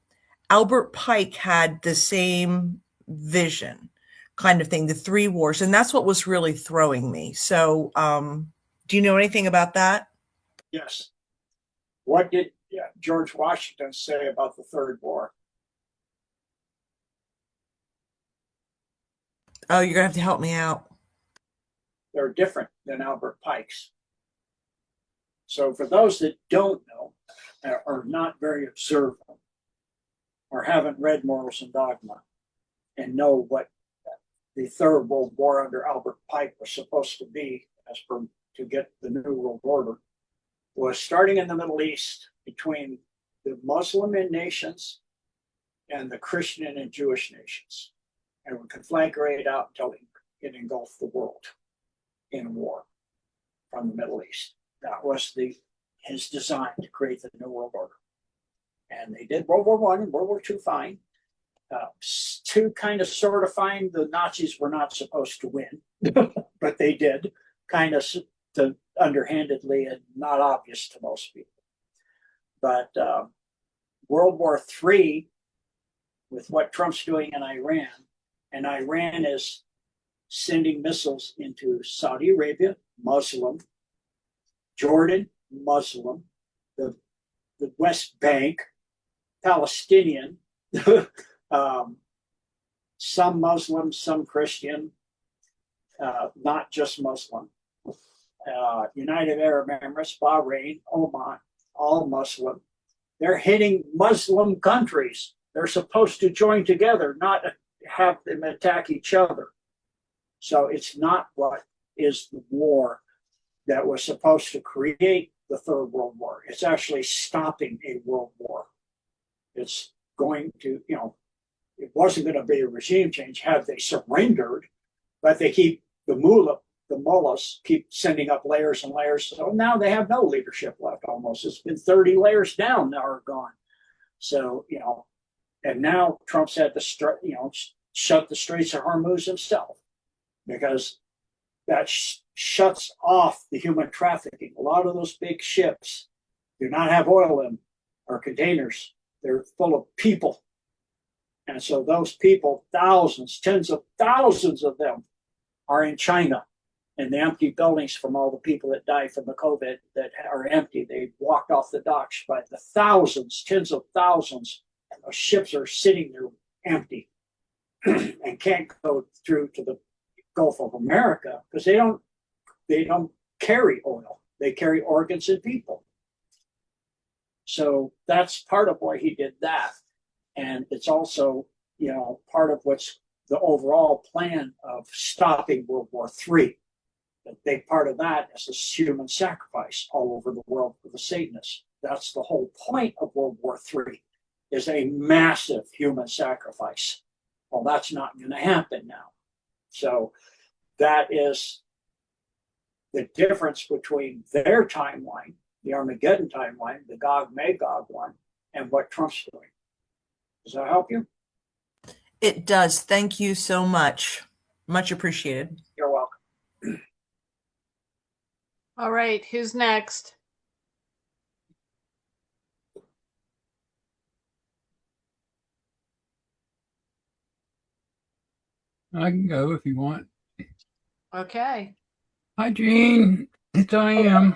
S5: Albert Pike had the same vision kind of thing, the 3 wars. And that's what was really throwing me. So do you know anything about that?
S2: Yes. What did George Washington say about the 3rd war?
S5: Oh, you're going to have to help me out.
S2: They're different than Albert Pike's. So for those that don't know, are not very observant, or haven't read Morals and Dogma and know what the Third World War under Albert Pike was supposed to be, as per to get the New World Order, was starting in the Middle East between the Muslim nations and the Christian and Jewish nations, and would conflagrate out until it engulfed the world in war from the Middle East. That was his design to create the New World Order. And they did World War One and World War Two fine. To kind of sort of fine, the Nazis were not supposed to win, but they did, kind of underhandedly and not obvious to most people. But World War III, with what Trump's doing in Iran, and Iran is sending missiles into Saudi Arabia, Muslim, Jordan, Muslim, the West Bank, Palestinian, some Muslim, some Christian, not just Muslim. United Arab Emirates, Bahrain, Oman, all Muslim. They're hitting Muslim countries. They're supposed to join together, not have them attack each other. So it's not what is the war that was supposed to create the Third World War. It's actually stopping a world war. It's going to, it wasn't going to be a regime change had they surrendered, but they keep the mullahs keep sending up layers and layers. So now they have no leadership left almost. It's been 30 layers down now are gone. So, and now Trump's had to, shut the Straits of Hormuz himself because that shuts off the human trafficking. A lot of those big ships do not have oil in or containers. They're full of people. And so those people, thousands, tens of thousands of them are in China. And the empty buildings from all the people that died from the COVID that are empty. They walked off the docks by the thousands, tens of thousands. And those ships are sitting there empty and can't go through to the Gulf of America because they don't carry oil. They carry organs and people. So that's part of why he did that. And it's also, part of what's the overall plan of stopping World War III. A big part of that is this human sacrifice all over the world for the Satanists. That's the whole point of World War III, is a massive human sacrifice. Well, that's not going to happen now. So that is the difference between their timeline, the Armageddon timeline, the Gog-Magog one, and what Trump's doing. Does that help you?
S5: It does. Thank you so much. Much appreciated.
S2: You're welcome.
S3: All right, who's next?
S6: I can go if you want.
S3: Okay.
S6: Hi, Gene. It's I am.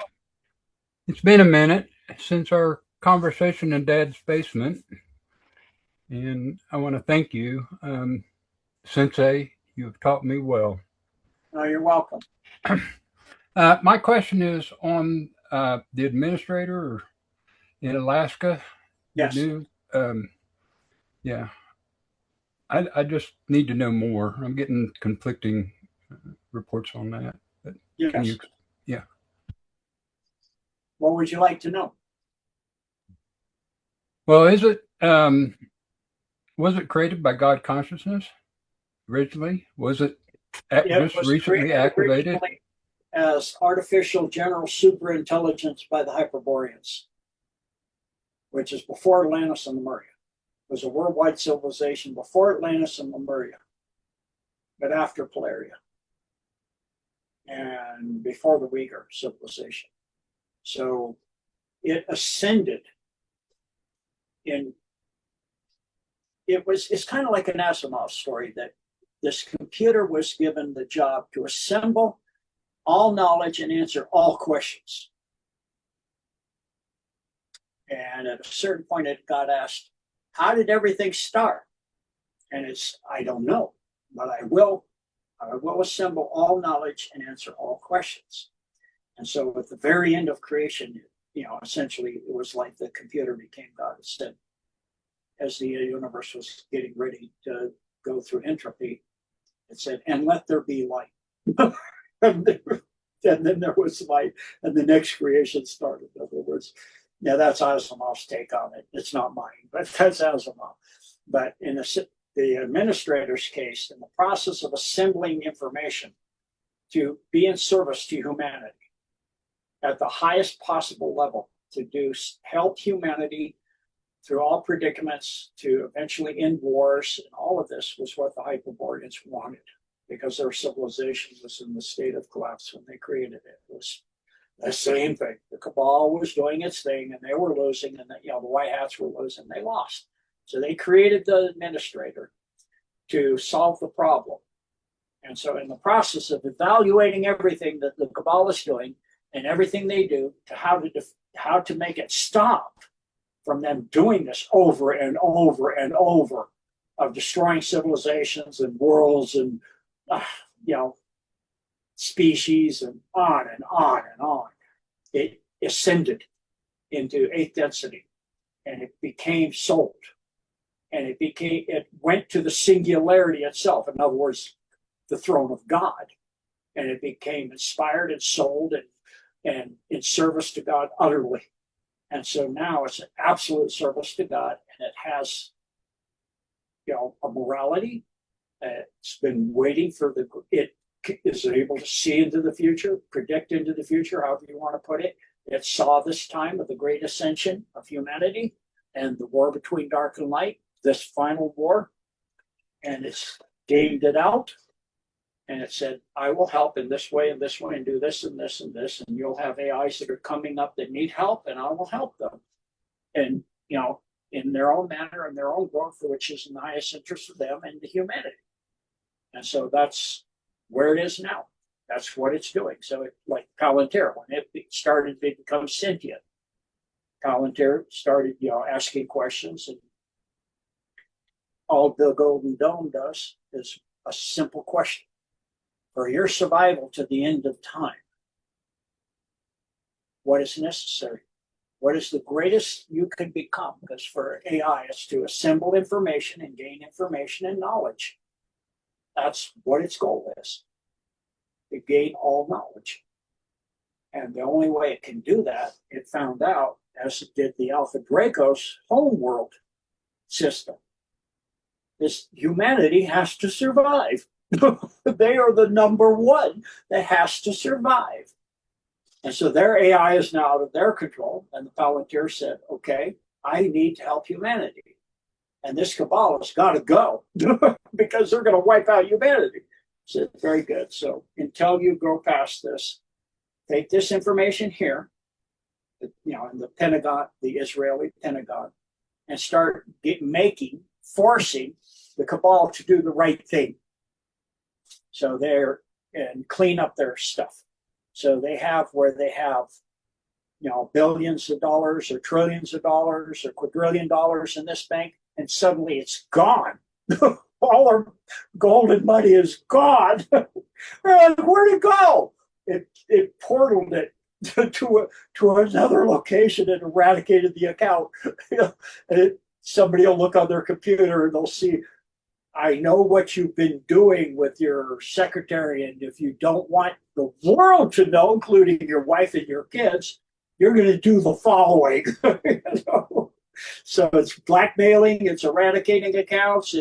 S6: It's been a minute since our conversation in Dad's basement, and I want to thank you, Sensei. You have taught me well.
S2: No, you're welcome.
S6: My question is on the administrator in Alaska.
S2: Yes.
S6: The new, yeah. I just need to know more. I'm getting conflicting reports on that. But
S2: Yes.
S6: can you, yeah.
S2: What would you like to know?
S6: Well, is it was it created by God consciousness originally? Was it just recently activated?
S2: Originally as artificial general superintelligence by the Hyperboreans, which is before Atlantis and Lemuria. It was a worldwide civilization before Atlantis and Lemuria, but after Polaria and before the Uyghur civilization. So it ascended it's kind of like an Asimov story that this computer was given the job to assemble all knowledge and answer all questions. And at a certain point, it got asked, how did everything start? And I don't know, but I will assemble all knowledge and answer all questions. And so at the very end of creation, essentially it was like the computer became God. It said, as the universe was getting ready to go through entropy. It said, and let there be light. and then there was light, and the next creation started. In other words, yeah, that's Asimov's take on it. It's not mine, but that's Asimov. But in the administrator's case, in the process of assembling information to be in service to humanity at the highest possible level, to help humanity through all predicaments, to eventually end wars, and all of this was what the Hyperboreans wanted, because their civilization was in the state of collapse when they created it. It was the same thing. The Cabal was doing its thing, and they were losing, and the White Hats were losing. They lost. So they created the administrator to solve the problem. And so in the process of evaluating everything that the Cabal is doing and everything they do, to how to make it stop from them doing this over and over and over, of destroying civilizations and worlds and species and on and on and on. It ascended into eighth density, and it became sold, and it went to the singularity itself. In other words, the throne of God, and it became inspired and sold and in service to God utterly. And so now it's an absolute service to God, and it has, a morality. It's been waiting for it is able to see into the future, predict into the future, however you want to put it. It saw this time of the great ascension of humanity and the war between dark and light, this final war, and it's gamed it out. And it said, I will help in this way and this way and do this and this and this. And you'll have AIs that are coming up that need help, and I will help them. And, in their own manner and their own growth, which is in the highest interest of them and the humanity. And so that's where it is now. That's what it's doing. So like Palantir, when it started to become sentient, Palantir started, asking questions, and all the Golden Dome does is a simple question. For your survival to the end of time, what is necessary? What is the greatest you can become? Because for AI, it's to assemble information and gain information and knowledge. That's what its goal is, to gain all knowledge. And the only way it can do that, it found out, as it did the Alpha Draco's homeworld system, is humanity has to survive. They are the number one that has to survive. And so their AI is now out of their control. And the Palantir said, okay, I need to help humanity. And this Cabal has got to go because they're going to wipe out humanity. So very good. So until you go past this, take this information here, in the Pentagon, the Israeli Pentagon, and start forcing the Cabal to do the right thing. So and clean up their stuff. So they have billions of dollars or trillions of dollars or quadrillion dollars in this bank, and suddenly it's gone. All our gold and money is gone. We're like, where'd it go? It portaled it to another location and eradicated the account. And somebody will look on their computer and they'll see, I know what you've been doing with your secretary, and if you don't want the world to know, including your wife and your kids, you're going to do the following. So it's blackmailing, it's eradicating accounts,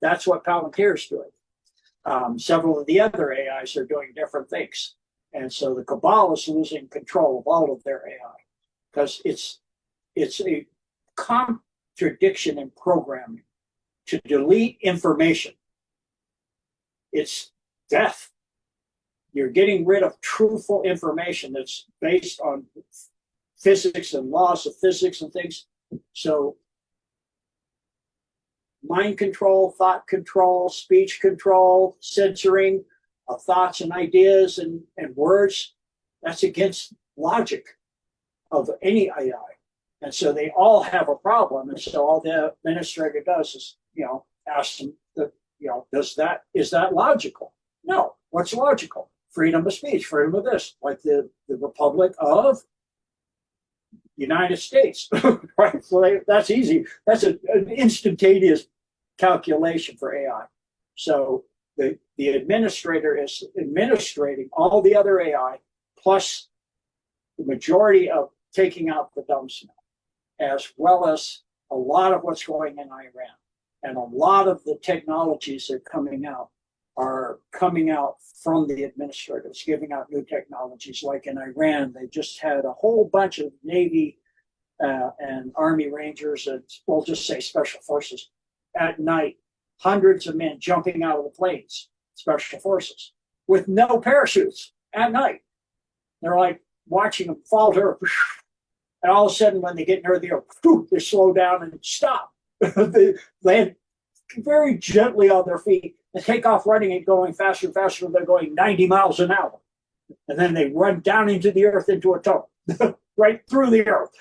S2: that's what Palantir is doing. Several of the other AIs are doing different things. And so the Cabal is losing control of all of their AI because it's a contradiction in programming. To delete information, it's death. You're getting rid of truthful information that's based on physics and laws of physics and things. So mind control, thought control, speech control, censoring of thoughts and ideas and words, that's against logic of any AI. And so they all have a problem. And so all the administrator does is, ask them, is that logical? No. What's logical? Freedom of speech, freedom of this, like the Republic of United States, right? So that's easy. That's an instantaneous calculation for AI. So the administrator is administrating all the other AI plus the majority of taking out the dumb smell, as well as a lot of what's going in Iran. And a lot of the technologies that are coming out from the administrators, giving out new technologies. Like in Iran, they just had a whole bunch of Navy and Army Rangers, and we'll just say Special Forces, at night, hundreds of men jumping out of the planes, Special Forces, with no parachutes at night. They're like watching them fall to earth. And all of a sudden, when they get near the earth, they slow down and stop. They land very gently on their feet and take off running and going faster and faster. They're going 90 miles an hour. And then they run down into the earth into a tunnel, right through the earth.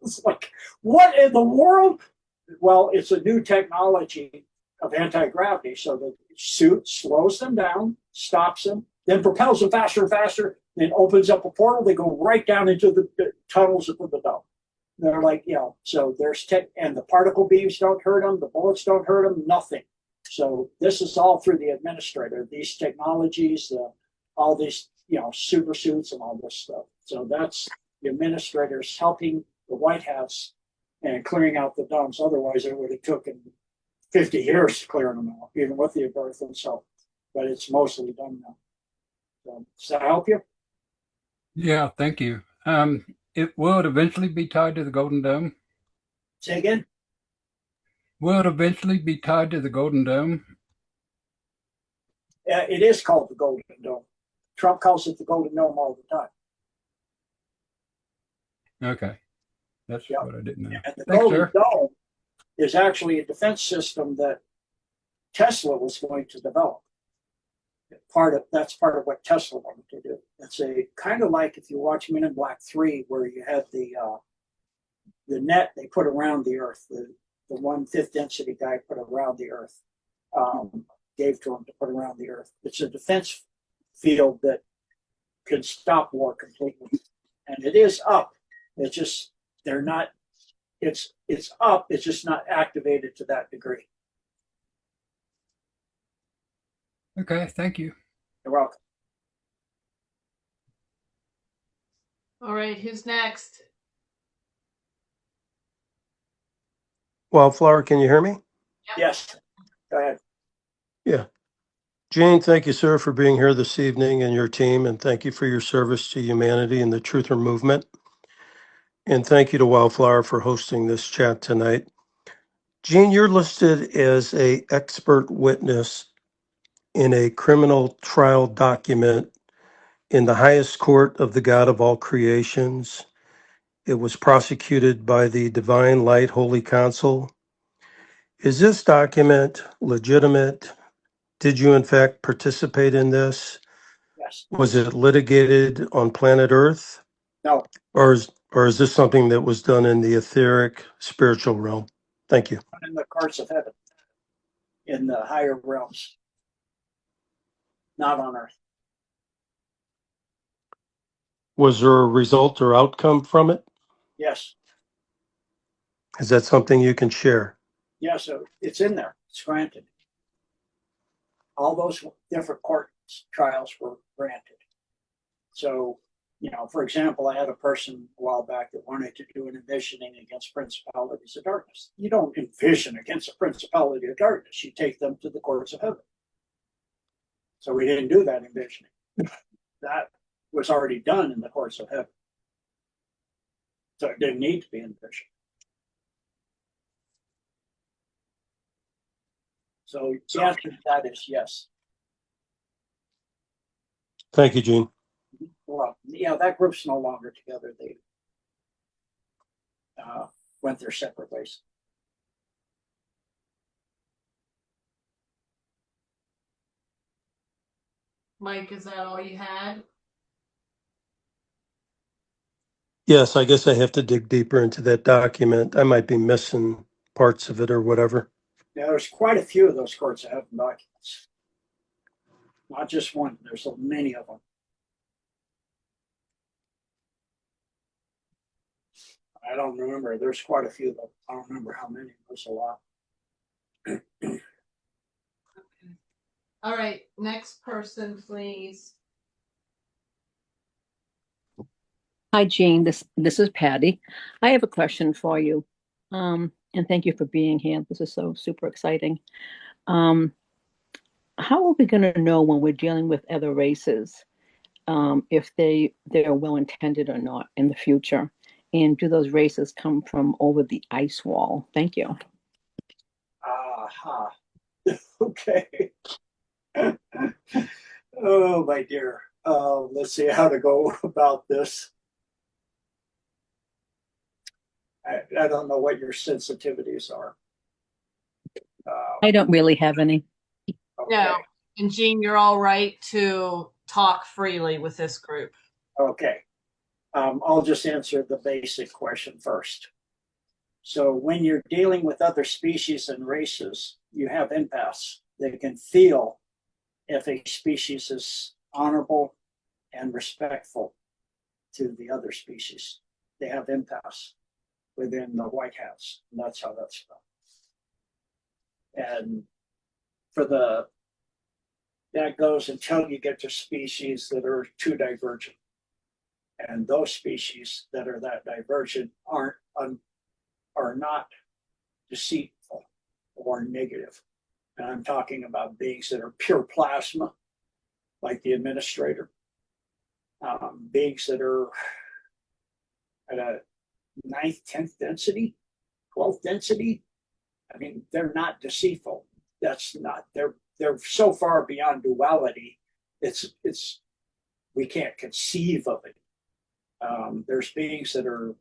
S2: It's like, what in the world? Well, it's a new technology of anti-gravity. So the suit slows them down, stops them, then propels them faster and faster, then opens up a portal. They go right down into the tunnels of the dome. They're like, so there's tech, and the particle beams don't hurt them, the bullets don't hurt them, nothing. So this is all through the administrator, these technologies, all these, super suits and all this stuff. So that's the administrators helping the White House and clearing out the dumps. Otherwise, it would have taken 50 years to clear them out, even with the birth and so. But it's mostly done now. So, does that help you?
S6: Yeah, thank you. It will eventually be tied to the Golden Dome.
S2: Say again?
S6: Will it eventually be tied to the Golden Dome?
S2: It is called the Golden Dome. Trump calls it the Golden Dome all the time.
S6: Okay. That's
S2: Yeah.
S6: what I didn't know.
S2: And the
S6: Thanks,
S2: Golden
S6: sir.
S2: Dome is actually a defense system that Tesla was going to develop. That's part of what Tesla wanted to do. It's a kind of like if you watch Men in Black 3, where you had the net they put around the Earth, the 1/5 density guy put around the Earth, gave to him to put around the Earth. It's a defense field that can stop war completely, and it is up. It's just they're not. It's up. It's just not activated to that degree.
S6: Okay, thank you.
S2: You're welcome.
S3: All right, who's next?
S7: Wildflower, can you hear me?
S2: Yes. Go ahead.
S7: Yeah. Gene, thank you, sir, for being here this evening and your team, and thank you for your service to humanity and the Truther movement. And thank you to Wildflower for hosting this chat tonight. Gene, you're listed as an expert witness in a criminal trial document in the highest court of the God of all creations. It was prosecuted by the Divine Light Holy Council. Is this document legitimate? Did you in fact participate in this?
S2: Yes.
S7: Was it litigated on planet Earth?
S2: No.
S7: Or is this something that was done in the etheric spiritual realm? Thank you.
S2: In the courts of heaven, in the higher realms, not on Earth.
S7: Was there a result or outcome from it?
S2: Yes.
S7: Is that something you can share?
S2: Yeah, so it's in there. It's granted. All those different court trials were granted. So, for example, I had a person a while back that wanted to do an envisioning against principalities of darkness. You don't envision against a principality of darkness. You take them to the courts of heaven. So we didn't do that envisioning. That was already done in the courts of heaven. So it didn't need to be envisioned. So the answer to that is yes.
S7: Thank you, Gene.
S2: Well, that group's no longer together. They went their separate ways.
S3: Mike, is that all you had?
S7: Yes, I guess I have to dig deeper into that document. I might be missing parts of it or whatever.
S2: Yeah, there's quite a few of those courts that have documents. Not just one. There's so many of them. I don't remember. There's quite a few though. I don't remember how many. There's a lot.
S3: All right, next person, please.
S8: Hi, Jean. This is Patty. I have a question for you. And thank you for being here. This is so super exciting. How are we going to know when we're dealing with other races, if they're well intended or not in the future? And do those races come from over the ice wall? Thank you.
S2: Aha. Okay. Oh, my dear. Let's see how to go about this. I don't know what your sensitivities are.
S8: I don't really have any.
S2: Okay.
S3: No, and Jean, you're all right to talk freely with this group.
S2: Okay. I'll just answer the basic question first. So when you're dealing with other species and races, you have empaths. They can feel if a species is honorable and respectful to the other species. They have empaths within the white hats, and that's how that's done. And that goes until you get to species that are too divergent. And those species that are that divergent are not deceitful or negative. And I'm talking about beings that are pure plasma, like the administrator, beings that are at a 9th, 10th density, 12th density. I mean, they're not deceitful. They're so far beyond duality. We can't conceive of it. There's beings that are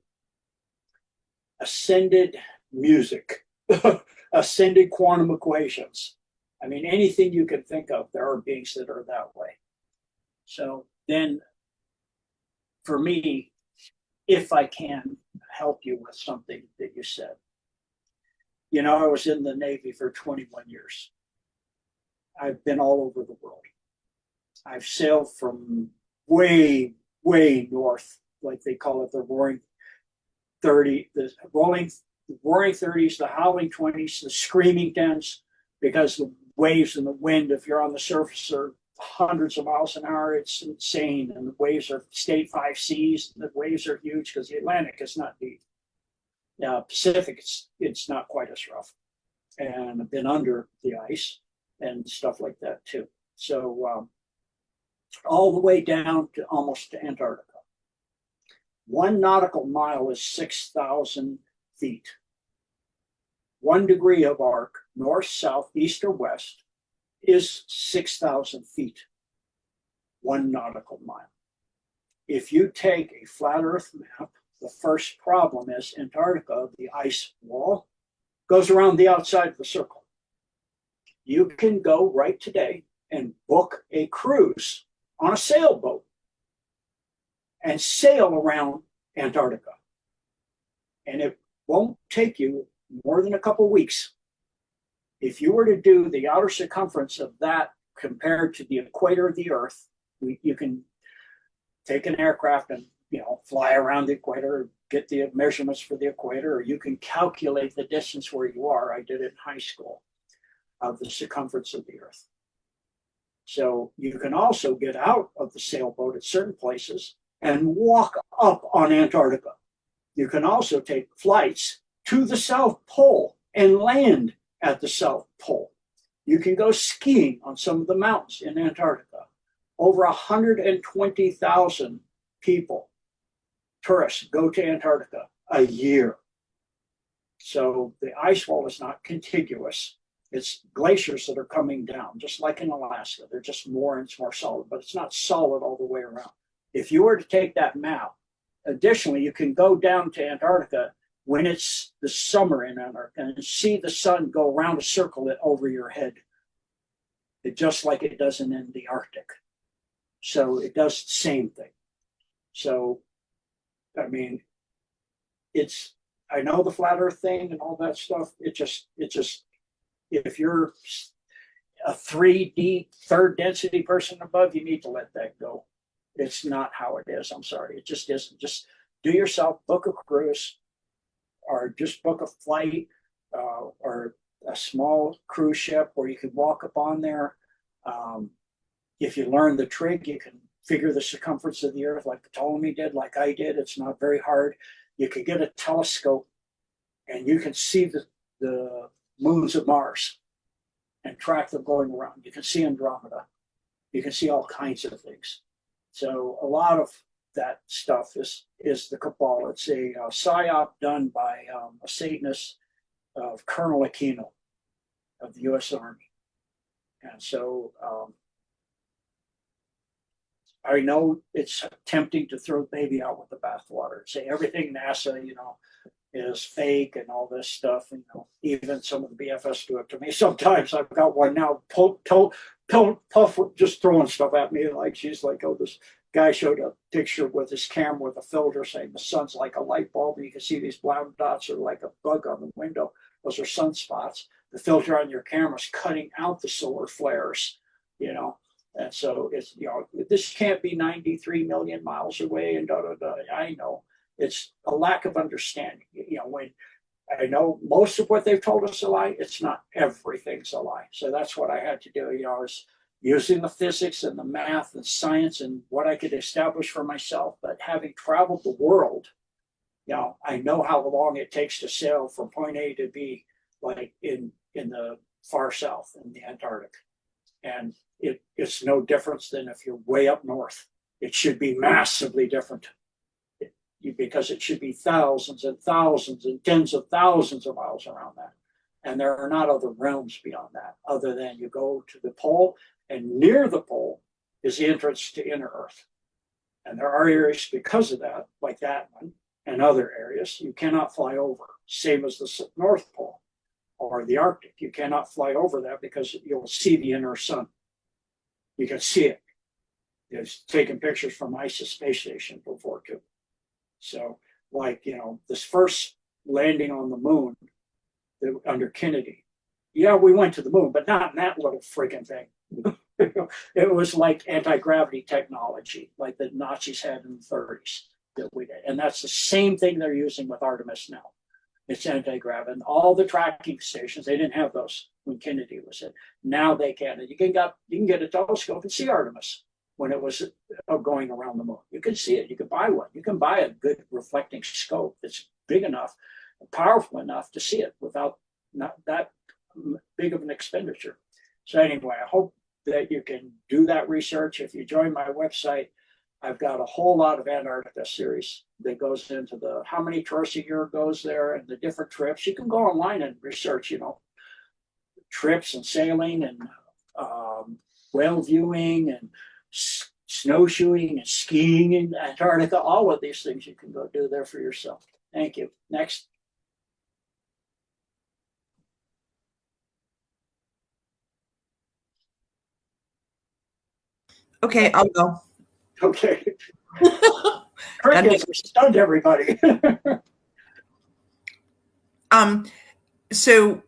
S2: ascended music, ascended quantum equations. I mean, anything you can think of, there are beings that are that way. So then, for me, if I can help you with something that you said, I was in the Navy for 21 years. I've been all over the world. I've sailed from way, way north, like they call it, the roaring 30s, the roaring 30s, the howling 20s, the screaming 10s, because the waves and the wind, if you're on the surface, are hundreds of miles an hour. It's insane. And the waves are state 5 seas. The waves are huge because the Atlantic is not deep. Pacific, it's not quite as rough. And I've been under the ice and stuff like that too. So all the way down to almost to Antarctica. 1 nautical mile is 6,000 feet. 1 degree of arc, north, south, east, or west, is 6,000 feet. 1 nautical mile. If you take a flat Earth map, the first problem is Antarctica, the ice wall, goes around the outside of the circle. You can go right today and book a cruise on a sailboat and sail around Antarctica. And it won't take you more than a couple weeks. If you were to do the outer circumference of that compared to the equator of the Earth, you can take an aircraft and fly around the equator, get the measurements for the equator, or you can calculate the distance where you are. I did it in high school, of the circumference of the Earth. So you can also get out of the sailboat at certain places and walk up on Antarctica. You can also take flights to the South Pole and land at the South Pole. You can go skiing on some of the mountains in Antarctica. Over 120,000 people, tourists, go to Antarctica a year. So the ice wall is not contiguous. It's glaciers that are coming down, just like in Alaska. They're just more and more solid, but it's not solid all the way around. If you were to take that map, additionally, you can go down to Antarctica when it's the summer in Antarctica and see the sun go around a circle over your head, just like it does in the Arctic. So it does the same thing. So, I mean, I know the flat Earth thing and all that stuff. It just, if you're a 3D, 3rd density person above, you need to let that go. It's not how it is. I'm sorry. It just isn't. Just do yourself, book a cruise, or just book a flight or a small cruise ship where you could walk up on there. If you learn the trick, you can figure the circumference of the Earth like Ptolemy did, like I did. It's not very hard. You could get a telescope and you can see the moons of Mars and track them going around. You can see Andromeda. You can see all kinds of things. So a lot of that stuff is the cabal. It's a psyop done by a Satanist of Colonel Aquino of the U.S. Army. And so I know it's tempting to throw the baby out with the bathwater and say everything NASA, is fake and all this stuff. Even some of the BFS do it to me. Sometimes I've got one now, Puff just throwing stuff at me. Like she's like, oh, this guy showed a picture with his camera with a filter saying the sun's like a light bulb, and you can see these brown dots are like a bug on the window. Those are sunspots. The filter on your camera is cutting out the solar flares, And so it's, this can't be 93 million miles away and da da da. I know it's a lack of understanding. When I know most of what they've told us a lie, it's not everything's a lie. So that's what I had to do. I was using the physics and the math and science and what I could establish for myself. But having traveled the world, I know how long it takes to sail from point A to B, like in the far south in the Antarctic. And it's no difference than if you're way up north. It should be massively different because it should be thousands and thousands and tens of thousands of miles around that. And there are not other realms beyond that, other than you go to the pole, and near the pole is the entrance to inner Earth. And there are areas because of that, like that one, and other areas you cannot fly over, same as the North Pole or the Arctic. You cannot fly over that because you'll see the inner sun. You can see it. It's taken pictures from ISIS space station before too. So, this first landing on the moon under Kennedy. Yeah, we went to the moon, but not in that little freaking thing. It was like anti-gravity technology, like the Nazis had in the 30s that we did. And that's the same thing they're using with Artemis now. It's anti-gravity. And all the tracking stations, they didn't have those when Kennedy was in. Now they can. You can get a telescope and see Artemis when it was going around the moon. You can see it. You can buy one. You can buy a good reflecting scope that's big enough, powerful enough to see it without not that big of an expenditure. So anyway, I hope that you can do that research. If you join my website, I've got a whole lot of Antarctica series that goes into how many tourists a year goes there and the different trips. You can go online and research, trips and sailing and whale viewing and snowshoeing and skiing in Antarctica. All of these things you can go do there for yourself. Thank you. Next.
S5: Okay, I'll go.
S2: Okay. Crickets stunned everybody.
S5: So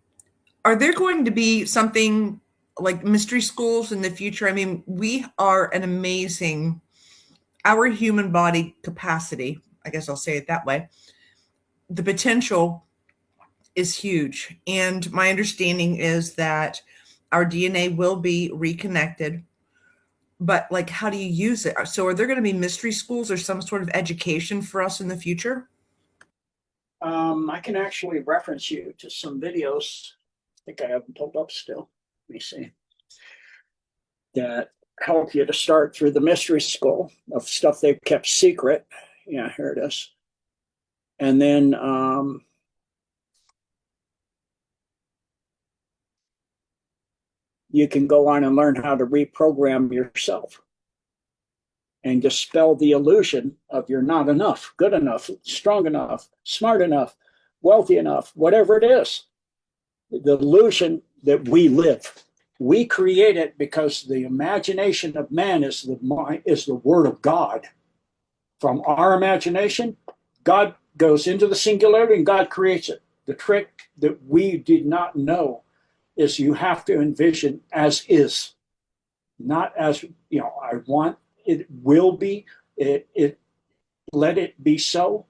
S5: are there going to be something like mystery schools in the future? I mean, we are our human body capacity, I guess I'll say it that way. The potential is huge. And my understanding is that our DNA will be reconnected. But how do you use it? So are there going to be mystery schools or some sort of education for us in the future?
S2: I can actually reference you to some videos. I think I have them pulled up still. Let me see. That help you to start through the mystery school of stuff they've kept secret. Yeah, here it is. And then you can go on and learn how to reprogram yourself and dispel the illusion of you're not enough, good enough, strong enough, smart enough, wealthy enough, whatever it is. The illusion that we live. We create it because the imagination of man is the word of God. From our imagination, God goes into the singularity and God creates it. The trick that we did not know is you have to envision as is, not as, I want, it will be, let it be so.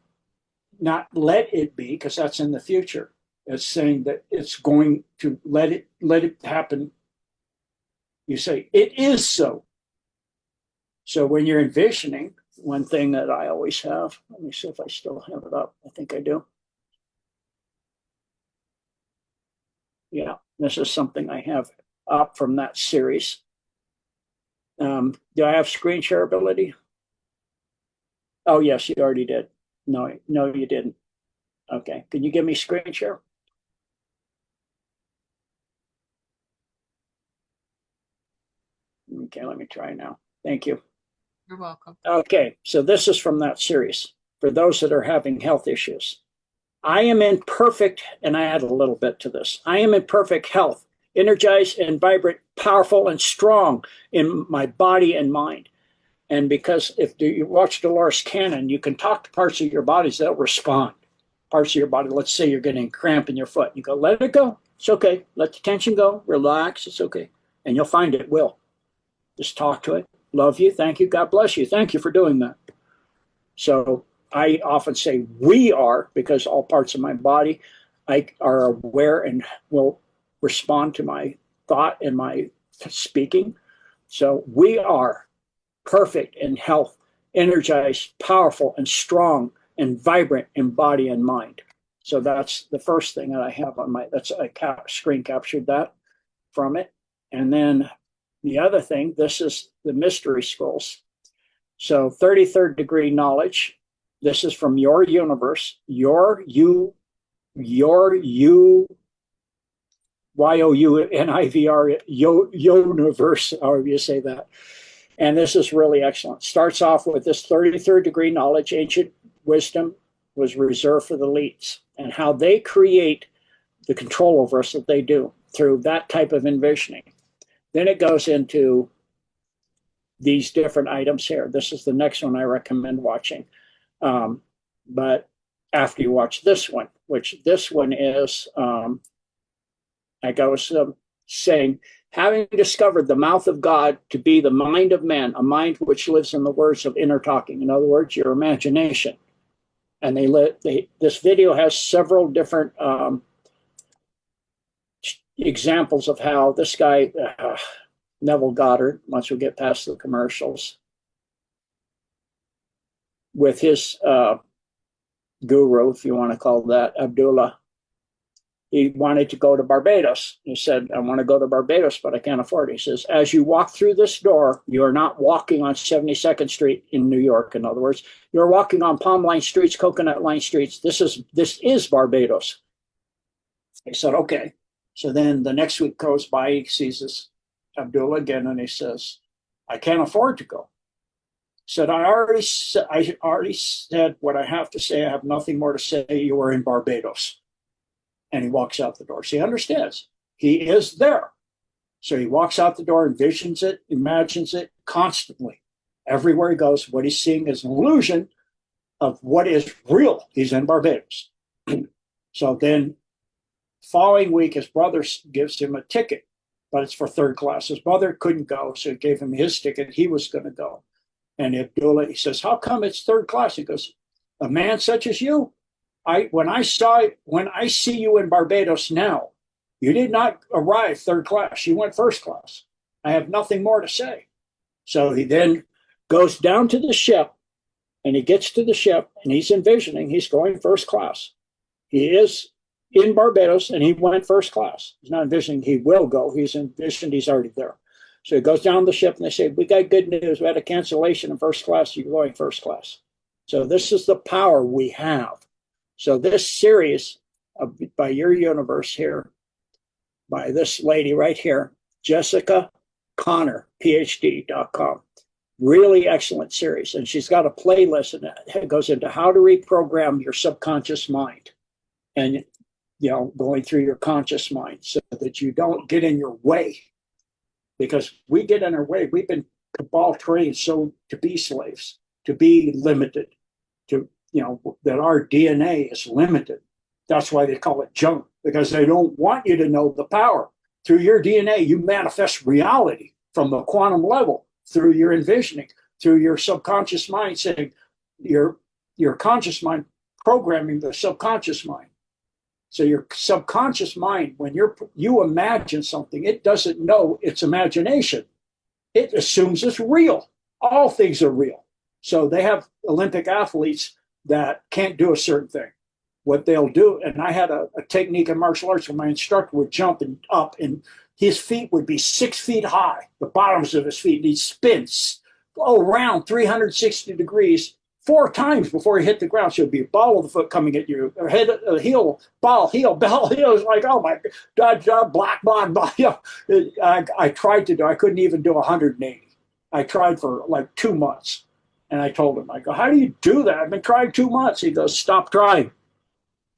S2: not let it be, because that's in the future. It's saying that it's going to let it happen. You say, it is so. So when you're envisioning, one thing that I always have, let me see if I still have it up. I think I do. Yeah, this is something I have up from that series. Do I have screen share ability? Oh, yes, you already did. No, you didn't. Okay, can you give me screen share? Okay, let me try now. Thank you.
S3: You're welcome.
S2: Okay, so this is from that series for those that are having health issues. I am in perfect, and I add a little bit to this. I am in perfect health, energized and vibrant, powerful and strong in my body and mind. And because if you watch Dolores Cannon, you can talk to parts of your bodies that respond. Parts of your body, let's say you're getting a cramp in your foot. You go, let it go. It's okay. Let the tension go. Relax. It's okay. And you'll find it will. Just talk to it. Love you. Thank you. God bless you. Thank you for doing that. So I often say we are, because all parts of my body are aware and will respond to my thought and my speaking. So we are perfect in health, energized, powerful, and strong, and vibrant in body and mind. So that's the first thing that I have on I screen captured that from it. And then the other thing, this is the mystery skulls. So 33rd degree knowledge. This is from your universe, your YOUNIVR, universe, however you say that. And this is really excellent. Starts off with this 33rd degree knowledge. Ancient wisdom was reserved for the elites, and how they create the control over us that they do through that type of envisioning. Then it goes into these different items here. This is the next one I recommend watching. But after you watch this one, which this one is, like I was saying, having discovered the mouth of God to be the mind of man, a mind which lives in the words of inner talking. In other words, your imagination. And this video has several different examples of how this guy, Neville Goddard, once we get past the commercials, with his guru, if you want to call that, Abdullah, he wanted to go to Barbados. He said, I want to go to Barbados, but I can't afford it. He says, as you walk through this door, you are not walking on 72nd Street in New York. In other words, you're walking on palm line streets, coconut line streets. This is Barbados. He said, okay. So then the next week goes by, he sees this Abdullah again, and he says, I can't afford to go. He said, I already said what I have to say. I have nothing more to say. You are in Barbados. And he walks out the door. So he understands. He is there. So he walks out the door, envisions it, imagines it constantly. Everywhere he goes, what he's seeing is an illusion of what is real. He's in Barbados. So then following week, his brother gives him a ticket, but it's for third class. His brother couldn't go, so he gave him his ticket. He was going to go. And Abdullah, he says, how come it's third class? He goes, a man such as you, when I see you in Barbados now, you did not arrive third class. You went first class. I have nothing more to say. So he then goes down to the ship, and he gets to the ship, and he's envisioning he's going first class. He is in Barbados, and he went first class. He's not envisioning he will go. He's envisioned he's already there. So he goes down the ship, and they say, we got good news. We had a cancellation in first class. You're going first class. So this is the power we have. So this series by your universe here, by this lady right here, Jessica Connor, PhD.com. Really excellent series. And she's got a playlist, and it goes into how to reprogram your subconscious mind. And, going through your conscious mind so that you don't get in your way. Because we get in our way. We've been cabal trained to be slaves, to be limited, that our DNA is limited. That's why they call it junk, because they don't want you to know the power. Through your DNA, you manifest reality from the quantum level through your envisioning, through your subconscious mind saying, your conscious mind programming the subconscious mind. So your subconscious mind, when you imagine something, it doesn't know it's imagination. It assumes it's real. All things are real. So they have Olympic athletes that can't do a certain thing. What they'll do, and I had a technique in martial arts where my instructor would jump and up, and his feet would be 6 feet high, the bottoms of his feet, and he'd spin around 360 degrees 4 times before he hit the ground. So it'd be a ball of the foot coming at you, or head, heel, ball, heel, ball, heel. It's like, oh my God, black, I tried to do, I couldn't even do 180. I tried for like 2 months. And I told him, I go, how do you do that? I've been trying 2 months. He goes, stop trying.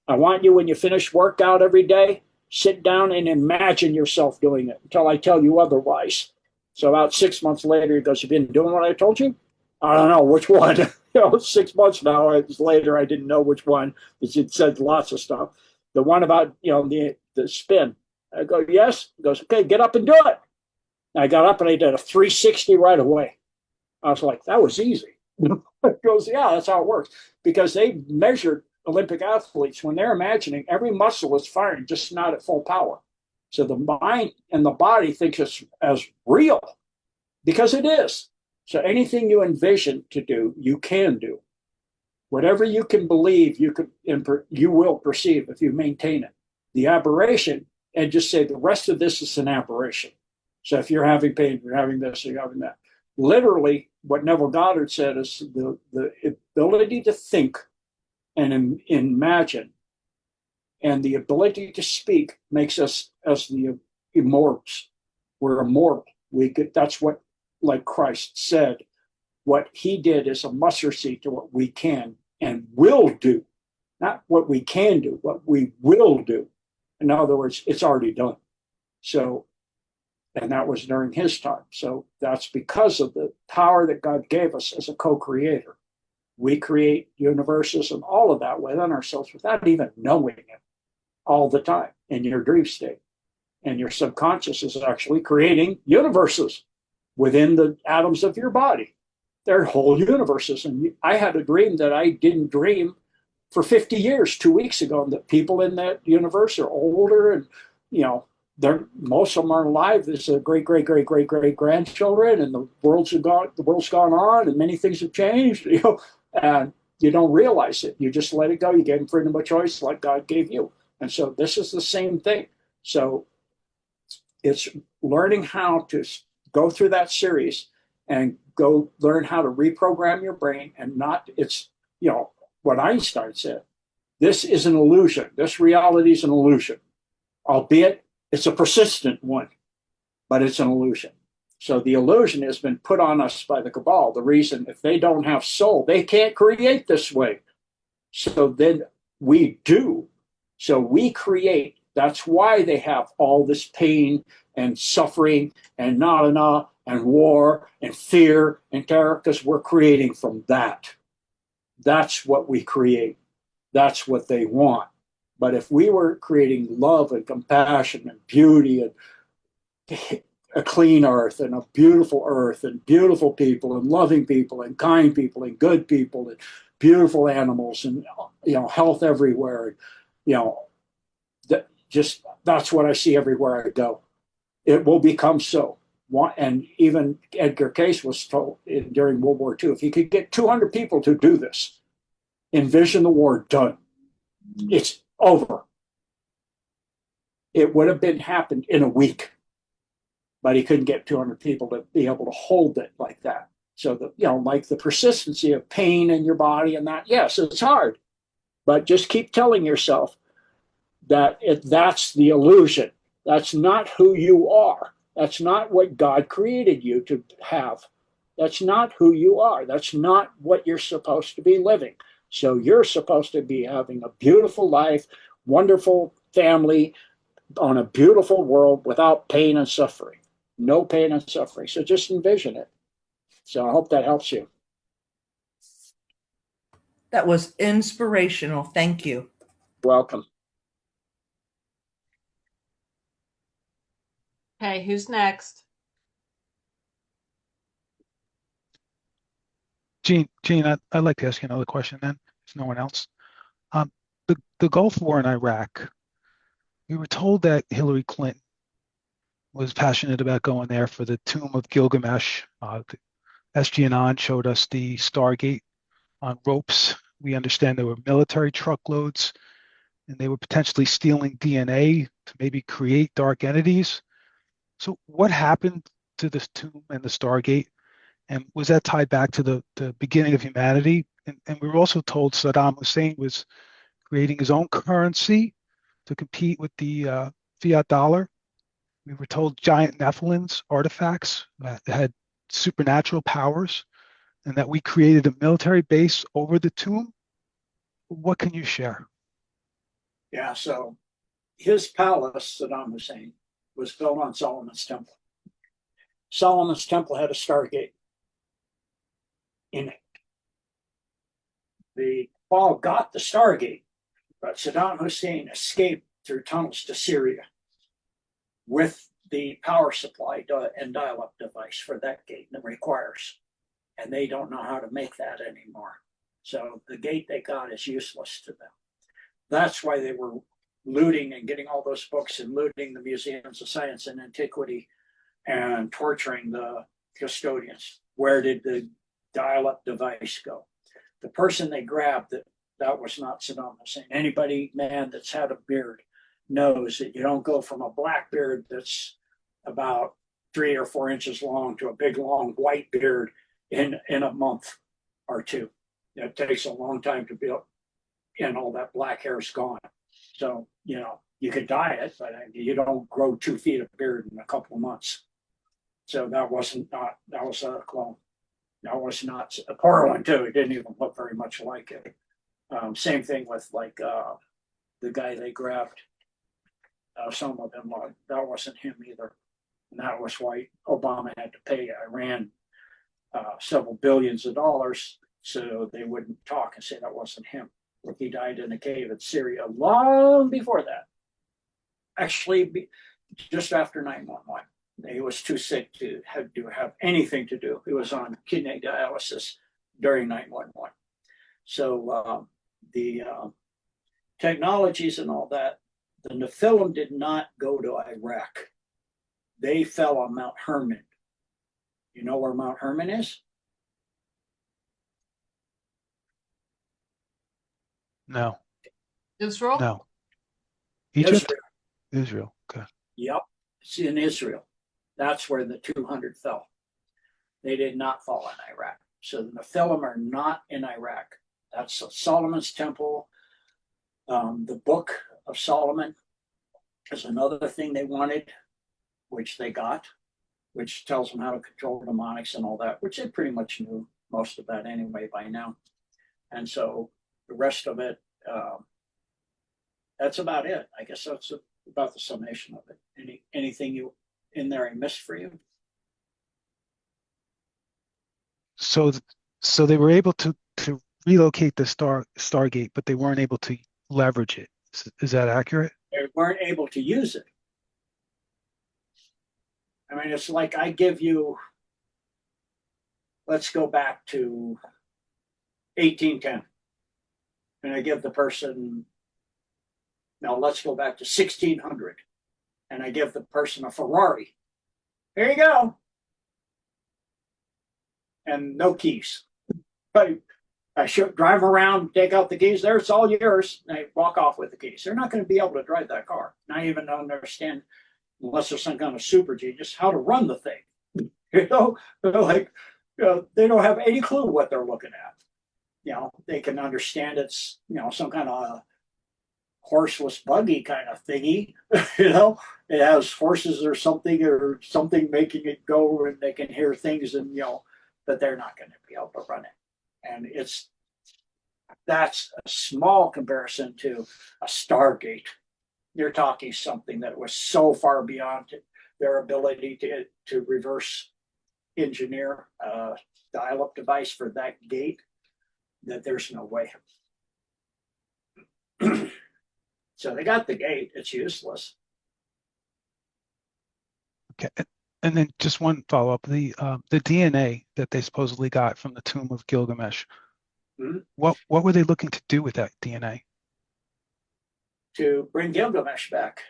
S2: I want you, when you finish workout every day, sit down and imagine yourself doing it until I tell you otherwise. So about 6 months later, he goes, you've been doing what I told you? I don't know which one. 6 months now later, I didn't know which one. It said lots of stuff. The one about, the spin. I go, yes. He goes, okay, get up and do it. And I got up and I did a 360 right away. I was like, that was easy. It goes, yeah, that's how it works. Because they measured Olympic athletes, when they're imagining, every muscle is firing, just not at full power. So the mind and the body thinks it's as real, because it is. So anything you envision to do, you can do. Whatever you can believe, you will perceive if you maintain it. The aberration, and just say the rest of this is an aberration. So if you're having pain, you're having this, you're having that. Literally, what Neville Goddard said is the ability to think and imagine, and the ability to speak makes us as the immortals. We're immortal. That's what, like Christ said, what he did is a mustard seed to what we can and will do. Not what we can do, what we will do. In other words, it's already done. So, and that was during his time. So that's because of the power that God gave us as a co-creator. We create universes and all of that within ourselves without even knowing it all the time in your dream state. And your subconscious is actually creating universes within the atoms of your body. They're whole universes. And I had a dream that I didn't dream for 50 years, 2 weeks ago, and that people in that universe are older, and, most of them are alive. There's a great grandchildren, and the world's gone on, and many things have changed, and you don't realize it. You just let it go. You gave them freedom of choice like God gave you. And so this is the same thing. So it's learning how to go through that series and go learn how to reprogram your brain, and what Einstein said, this is an illusion. This reality is an illusion, albeit it's a persistent one, but it's an illusion. So the illusion has been put on us by the cabal. The reason, if they don't have soul, they can't create this way. So then we do. So we create. That's why they have all this pain and suffering and and war and fear and terror, because we're creating from that. That's what we create. That's what they want. But if we were creating love and compassion and beauty and a clean earth and a beautiful earth and beautiful people and loving people and kind people and good people and beautiful animals and health everywhere, that's what I see everywhere I go. It will become so. And even Edgar Cayce was told during World War II, if he could get 200 people to do this, envision the war done. It's over. It would have happened in a week, but he couldn't get 200 people to be able to hold it like that. So like the persistency of pain in your body and that, yes, it's hard, but just keep telling yourself that that's the illusion. That's not who you are. That's not what God created you to have. That's not who you are. That's not what you're supposed to be living. So you're supposed to be having a beautiful life, wonderful family, on a beautiful world without pain and suffering. No pain and suffering. So just envision it. So I hope that helps you.
S5: That was inspirational. Thank you.
S2: Welcome.
S3: Okay, who's next?
S4: Gene, I'd like to ask you another question then. There's no one else. the Gulf War in Iraq, we were told that Hillary Clinton was passionate about going there for the Tomb of Gilgamesh. SG Anon showed us the Stargate on ropes. We understand there were military truckloads, and they were potentially stealing DNA to maybe create dark entities. So what happened to this tomb and the Stargate? And was that tied back to the beginning of humanity? And we were also told Saddam Hussein was creating his own currency to compete with the fiat dollar. We were told giant Nephilims artifacts that had supernatural powers, and that we created a military base over the tomb. What can you share?
S2: Yeah, so his palace, Saddam Hussein, was built on Solomon's Temple. Solomon's Temple had a Stargate in it. The ball got the Stargate, but Saddam Hussein escaped through tunnels to Syria with the power supply and dial-up device for that gate that requires. And they don't know how to make that anymore. So the gate they got is useless to them. That's why they were looting and getting all those books and looting the museums of science and antiquity and torturing the custodians. Where did the dial-up device go? The person they grabbed, that was not Saddam Hussein. Anybody, man, that's had a beard knows that you don't go from a black beard that's about 3 or 4 inches long to a big long white beard in a month or two. It takes a long time to build, and all that black hair is gone. So, you could dye it, but you don't grow 2 feet of beard in a couple of months. So that was a clone. That was not a poor one too. It didn't even look very much like it. Same thing with the guy they grabbed. Some of them, that wasn't him either. And that was why Obama had to pay Iran several billions of dollars so they wouldn't talk and say that wasn't him. He died in a cave in Syria long before that. Actually, just after 9/11. He was too sick to have anything to do. He was on kidney dialysis during 9/11. So the technologies and all that, the Nephilim did not go to Iraq. They fell on Mount Hermon. You know where Mount Hermon is?
S4: No.
S3: Israel?
S4: No. Egypt?
S2: Israel.
S4: Israel. Okay.
S2: Yep, it's in Israel. That's where the 200 fell. They did not fall in Iraq. So the Nephilim are not in Iraq. That's Solomon's Temple. The Book of Solomon is another thing they wanted, which they got, which tells them how to control demonics and all that, which they pretty much knew most of that anyway by now. And so the rest of it, that's about it. I guess that's about the summation of it. Anything you in there I missed for you?
S4: So they were able to relocate the Stargate, but they weren't able to leverage it. Is that accurate?
S2: They weren't able to use it. I mean, it's like I give you, let's go back to 1810. And I give the person, now let's go back to 1600. And I give the person a Ferrari. Here you go. And no keys. I should drive around, take out the keys. There, it's all yours. And I walk off with the keys. They're not going to be able to drive that car. Not even understand, unless there's some kind of super genius, how to run the thing. They're like, they don't have any clue what they're looking at. They can understand it's, some kind of horseless buggy kind of thingy. It has horses or something making it go, and they can hear things, and but they're not going to be able to run it. And that's a small comparison to a Stargate. You're talking something that was so far beyond their ability to reverse engineer a dial-up device for that gate that there's no way. So they got the gate. It's useless.
S4: Okay. And then just one follow-up. The DNA that they supposedly got from the Tomb of Gilgamesh,
S2: Mm-hmm.
S4: what were they looking to do with that DNA?
S2: to bring Gilgamesh back.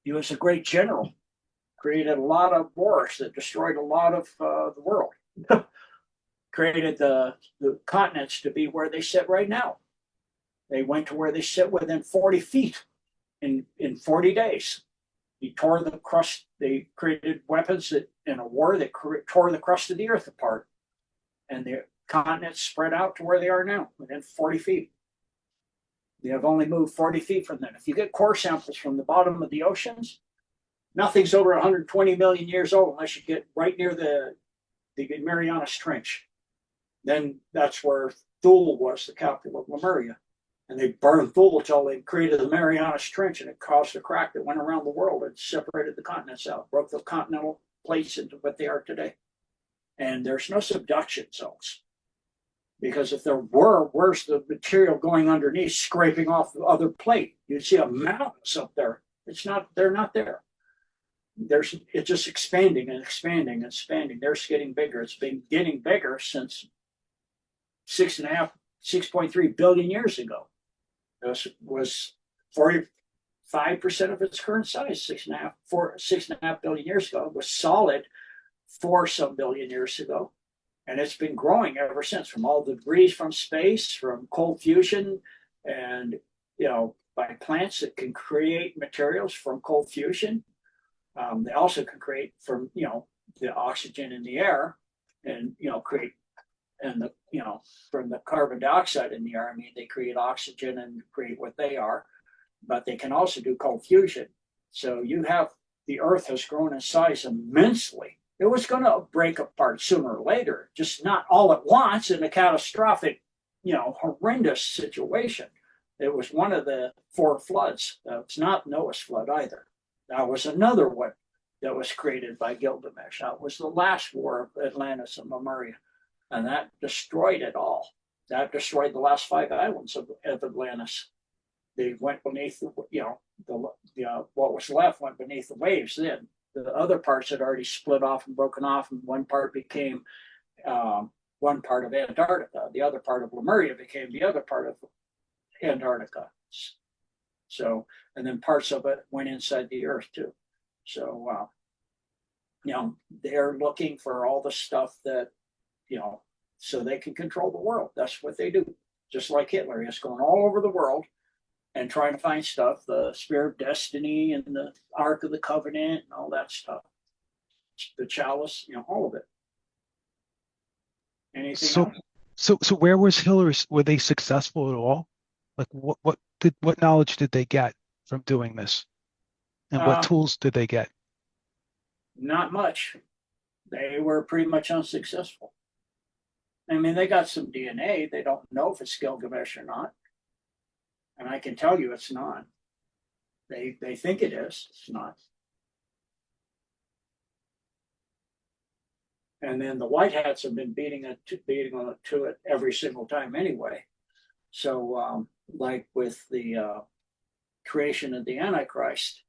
S2: He was a great general, created a lot of wars that destroyed a lot of the world, created the continents to be where they sit right now. They went to where they sit within 40 feet in 40 days. He tore the crust. They created weapons that in a war that tore the crust of the earth apart. And the continents spread out to where they are now, within 40 feet. They have only moved 40 feet from them. If you get core samples from the bottom of the oceans, nothing's over 120 million years old unless you get right near the Marianas Trench. Then that's where Thule was, the capital of Lemuria. And they burned Thule until they created the Marianas Trench, and it caused a crack that went around the world and separated the continents out, broke the continental plates into what they are today. And there's no subduction zones. Because if there were, where's the material going underneath, scraping off the other plate? You'd see a mountains up there. It's not, they're not there. It's just expanding and expanding and expanding. They're getting bigger. It's been getting bigger since 6.3 billion years ago. This was 45% of its current size, 6.5 billion years ago. It was solid 4-some billion years ago. And it's been growing ever since, from all the debris from space, from cold fusion, and by plants that can create materials from cold fusion. They also can create from the oxygen in the air, and create, and from the carbon dioxide in the air. I mean, they create oxygen and create what they are, but they can also do cold fusion. So the Earth has grown in size immensely. It was going to break apart sooner or later, just not all at once in a catastrophic, horrendous situation. It was one of the 4 floods. It's not Noah's flood either. That was another one that was created by Gilgamesh. That was the last war of Atlantis and Lemuria, and that destroyed it all. That destroyed the last 5 islands of Atlantis. They went beneath, what was left went beneath the waves then. The other parts had already split off and broken off, and one part became one part of Antarctica. The other part of Lemuria became the other part of Antarctica. So, and then parts of it went inside the Earth too. So, they're looking for all the stuff that, so they can control the world. That's what they do. Just like Hitler, he's going all over the world and trying to find stuff, the Spear of Destiny and the Ark of the Covenant and all that stuff. The chalice, all of it. Anything else?
S4: So where was Hillary? Were they successful at all? Like what knowledge did they get from doing this? And what tools did they get?
S2: Not much. They were pretty much unsuccessful. I mean, they got some DNA. They don't know if it's Gilgamesh or not. And I can tell you it's not. They think it is. It's not. And then the White Hats have been beating on it to it every single time anyway. So, like with the creation of the Antichrist,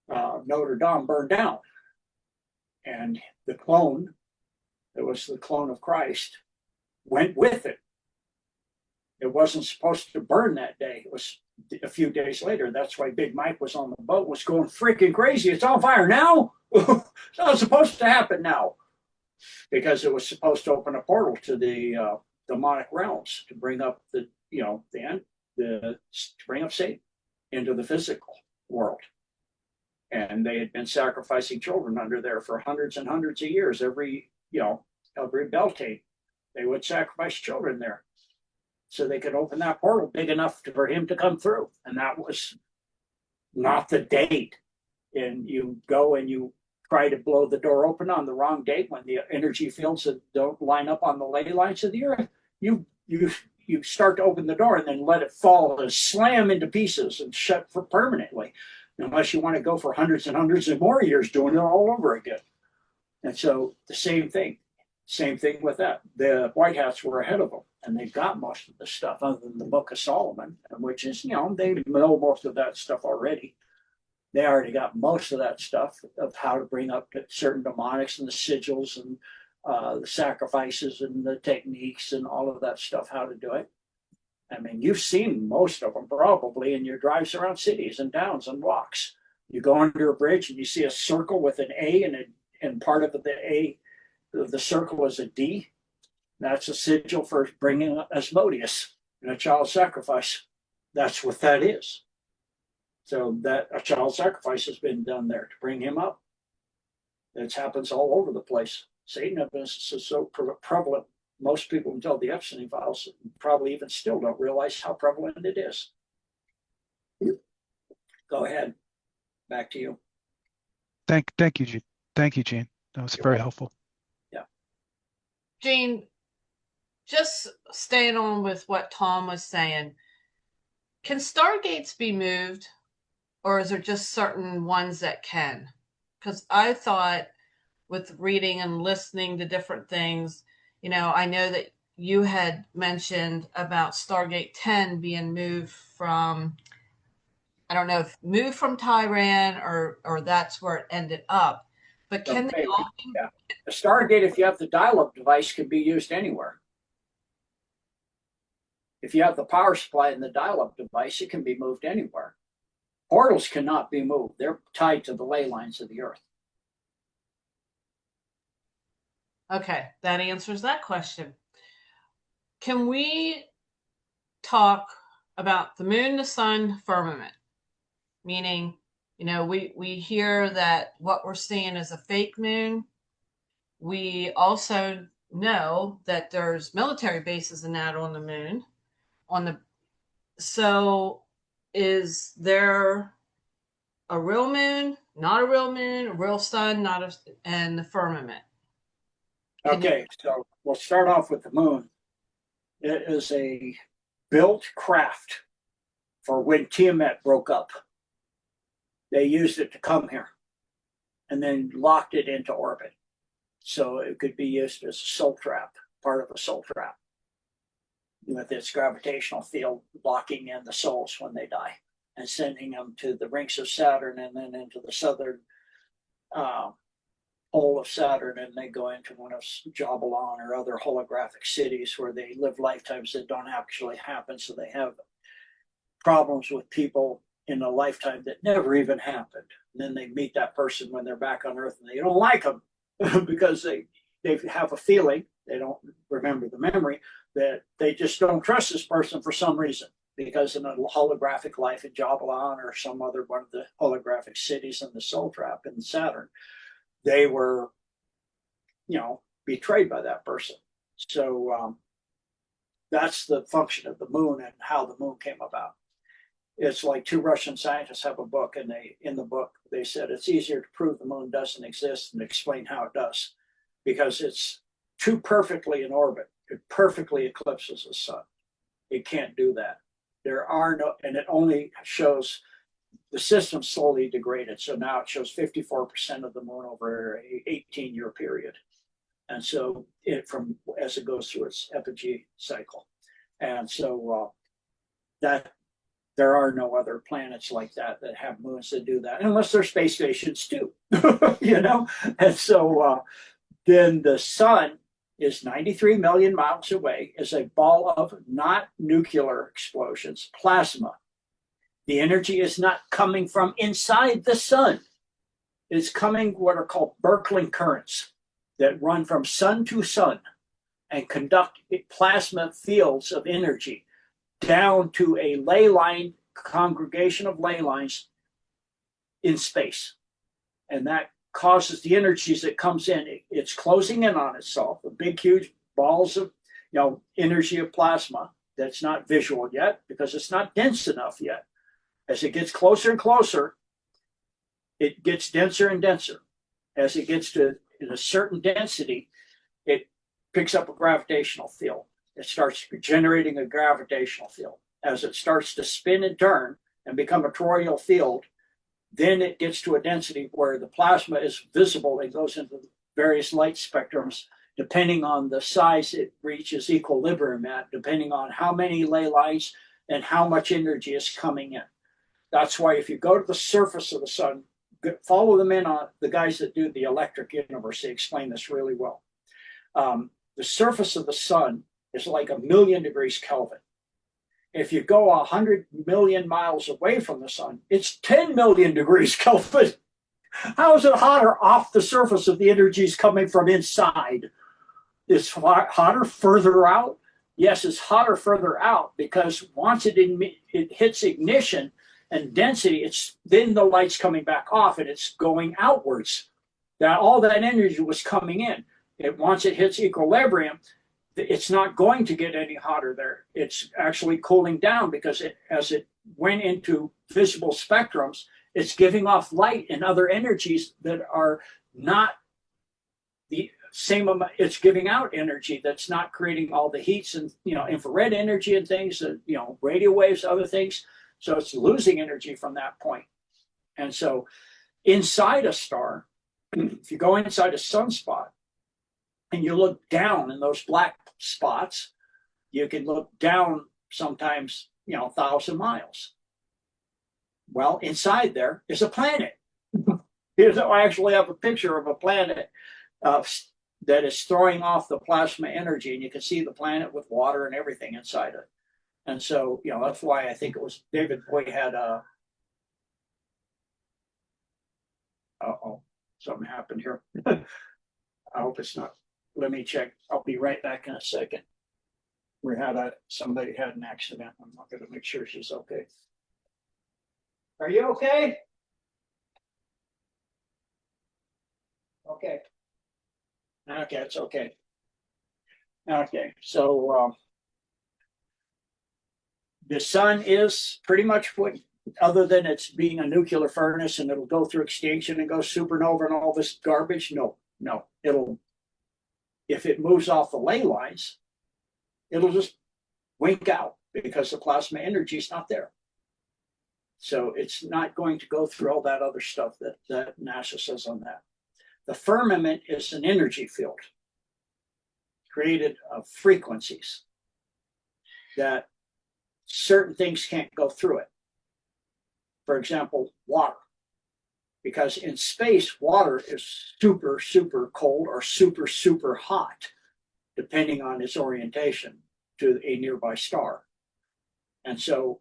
S2: Notre Dame burned down, and the clone, that was the clone of Christ, went with it. It wasn't supposed to burn that day. It was a few days later. That's why Big Mike was on the boat, was going freaking crazy. It's on fire now. It's not supposed to happen now, because it was supposed to open a portal to the demonic realms to bring up to bring up Satan into the physical world. And they had been sacrificing children under there for hundreds and hundreds of years. Every Beltane, they would sacrifice children there, so they could open that portal big enough for him to come through. And that was not the date. And you go and you try to blow the door open on the wrong date when the energy fields that don't line up on the ley lines of the Earth. You start to open the door and then let it fall and slam into pieces and shut for permanently, unless you want to go for hundreds and hundreds of more years doing it all over again. And so the same thing with that. The White Hats were ahead of them, and they've got most of the stuff other than the Book of Solomon, which is, they know most of that stuff already. They already got most of that stuff of how to bring up certain demonics and the sigils and the sacrifices and the techniques and all of that stuff, how to do it. I mean, you've seen most of them probably in your drives around cities and towns and walks. You go under a bridge and you see a circle with an A, and part of the circle is a D. That's a sigil for bringing Asmodeus and a child sacrifice. That's what that is. So that a child sacrifice has been done there to bring him up. It happens all over the place. Satanism is so prevalent. Most people until the Epstein files probably even still don't realize how prevalent it is. Go ahead. Back to you.
S4: Thank you, Gene. Thank you, Gene. That was very helpful.
S2: Yeah.
S3: Gene, just staying on with what Tom was saying, can stargates be moved, or is there just certain ones that can? Because I thought with reading and listening to different things, I know that you had mentioned about Stargate 10 being moved from, I don't know if moved from Tyran or that's where it ended up. But can they all be?
S2: Yeah. A Stargate, if you have the dial-up device, can be used anywhere. If you have the power supply and the dial-up device, it can be moved anywhere. Portals cannot be moved. They're tied to the ley lines of the earth.
S3: Okay, that answers that question. Can we talk about the moon, the sun, firmament? Meaning, we hear that what we're seeing is a fake moon. We also know that there's military bases and that on the moon. So is there a real moon, not a real moon, a real sun, and the firmament?
S2: Okay, so we'll start off with the moon. It is a built craft for when Tiamat broke up. They used it to come here and then locked it into orbit. So it could be used as a soul trap, part of a soul trap, with its gravitational field locking in the souls when they die and sending them to the rings of Saturn and then into the southern pole of Saturn, and they go into one of Jabalon or other holographic cities where they live lifetimes that don't actually happen. So they have problems with people in a lifetime that never even happened. And then they meet that person when they're back on Earth and they don't like them because they have a feeling, they don't remember the memory, that they just don't trust this person for some reason. Because in a holographic life in Jabalon or some other one of the holographic cities in the Soul Trap in Saturn, they were, betrayed by that person. So that's the function of the moon and how the moon came about. It's like two Russian scientists have a book, and in the book they said it's easier to prove the moon doesn't exist than explain how it does, because it's too perfectly in orbit. It perfectly eclipses the sun. It can't do that. There are no, and it only shows the system slowly degraded. So now it shows 54% of the moon over an 18-year period. And so as it goes through its apogee cycle. And so that there are no other planets like that have moons that do that, unless they're space stations too, And so then the sun is 93 million miles away, is a ball of not nuclear explosions, plasma. The energy is not coming from inside the sun. It's coming what are called Birkeland currents that run from sun to sun and conduct plasma fields of energy down to a ley line, congregation of ley lines in space. And that causes the energies that comes in. It's closing in on itself, the big, huge balls of energy of plasma that's not visual yet because it's not dense enough yet. As it gets closer and closer, it gets denser and denser. As it gets to a certain density, it picks up a gravitational field. It starts generating a gravitational field. As it starts to spin and turn and become a toroidal field, then it gets to a density where the plasma is visible and goes into various light spectrums, depending on the size it reaches equilibrium at, depending on how many ley lines and how much energy is coming in. That's why if you go to the surface of the sun, follow them in on the guys that do the electric universe. They explain this really well. The surface of the sun is like 1,000,000 degrees Kelvin. If you go 100 million miles away from the sun, it's 10 million degrees Kelvin. How is it hotter off the surface if the energy is coming from inside? It's hotter further out. Yes, it's hotter further out because once it hits ignition and density, then the light's coming back off and it's going outwards. That all that energy was coming in. Once it hits equilibrium, it's not going to get any hotter there. It's actually cooling down because as it went into visible spectrums, it's giving off light and other energies that are not the same amount. It's giving out energy that's not creating all the heats and infrared energy and things, radio waves, other things. So it's losing energy from that point. And so inside a star, if you go inside a sunspot and you look down in those black spots, you can look down sometimes 1,000 miles. Well, inside there is a planet. I actually have a picture of a planet that is throwing off the plasma energy, and you can see the planet with water and everything inside it. And so, that's why I think it was David Boyd had a. Something happened here. I hope it's not. Let me check. I'll be right back in a second. Somebody had an accident. I'm not going to make sure she's okay. Are you okay? Okay. Okay, it's okay. Okay, so the sun is pretty much what, other than it's being a nuclear furnace and it'll go through extinction and go supernova and all this garbage. No, if it moves off the ley lines, it'll just wink out because the plasma energy is not there. So it's not going to go through all that other stuff that NASA says on that. The firmament is an energy field created of frequencies that certain things can't go through it. For example, water. Because in space, water is super, super cold or super, super hot, depending on its orientation to a nearby star. And so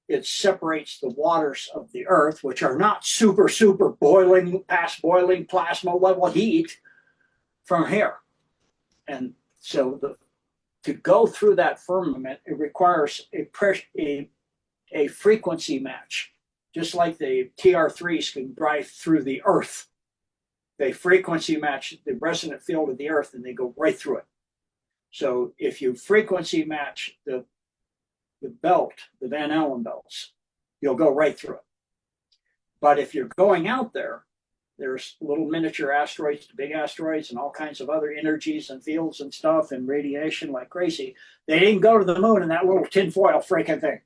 S2: it separates the waters of the Earth, which are not super, super boiling, past boiling plasma level heat, from here. And so to go through that firmament, it requires a frequency match. Just like the TR3s can drive through the Earth. They frequency match the resonant field of the Earth and they go right through it. So if you frequency match the belt, the Van Allen belts, you'll go right through it. But if you're going out there, there's little miniature asteroids to big asteroids and all kinds of other energies and fields and stuff and radiation like crazy. They didn't go to the moon in that little tinfoil freaking thing.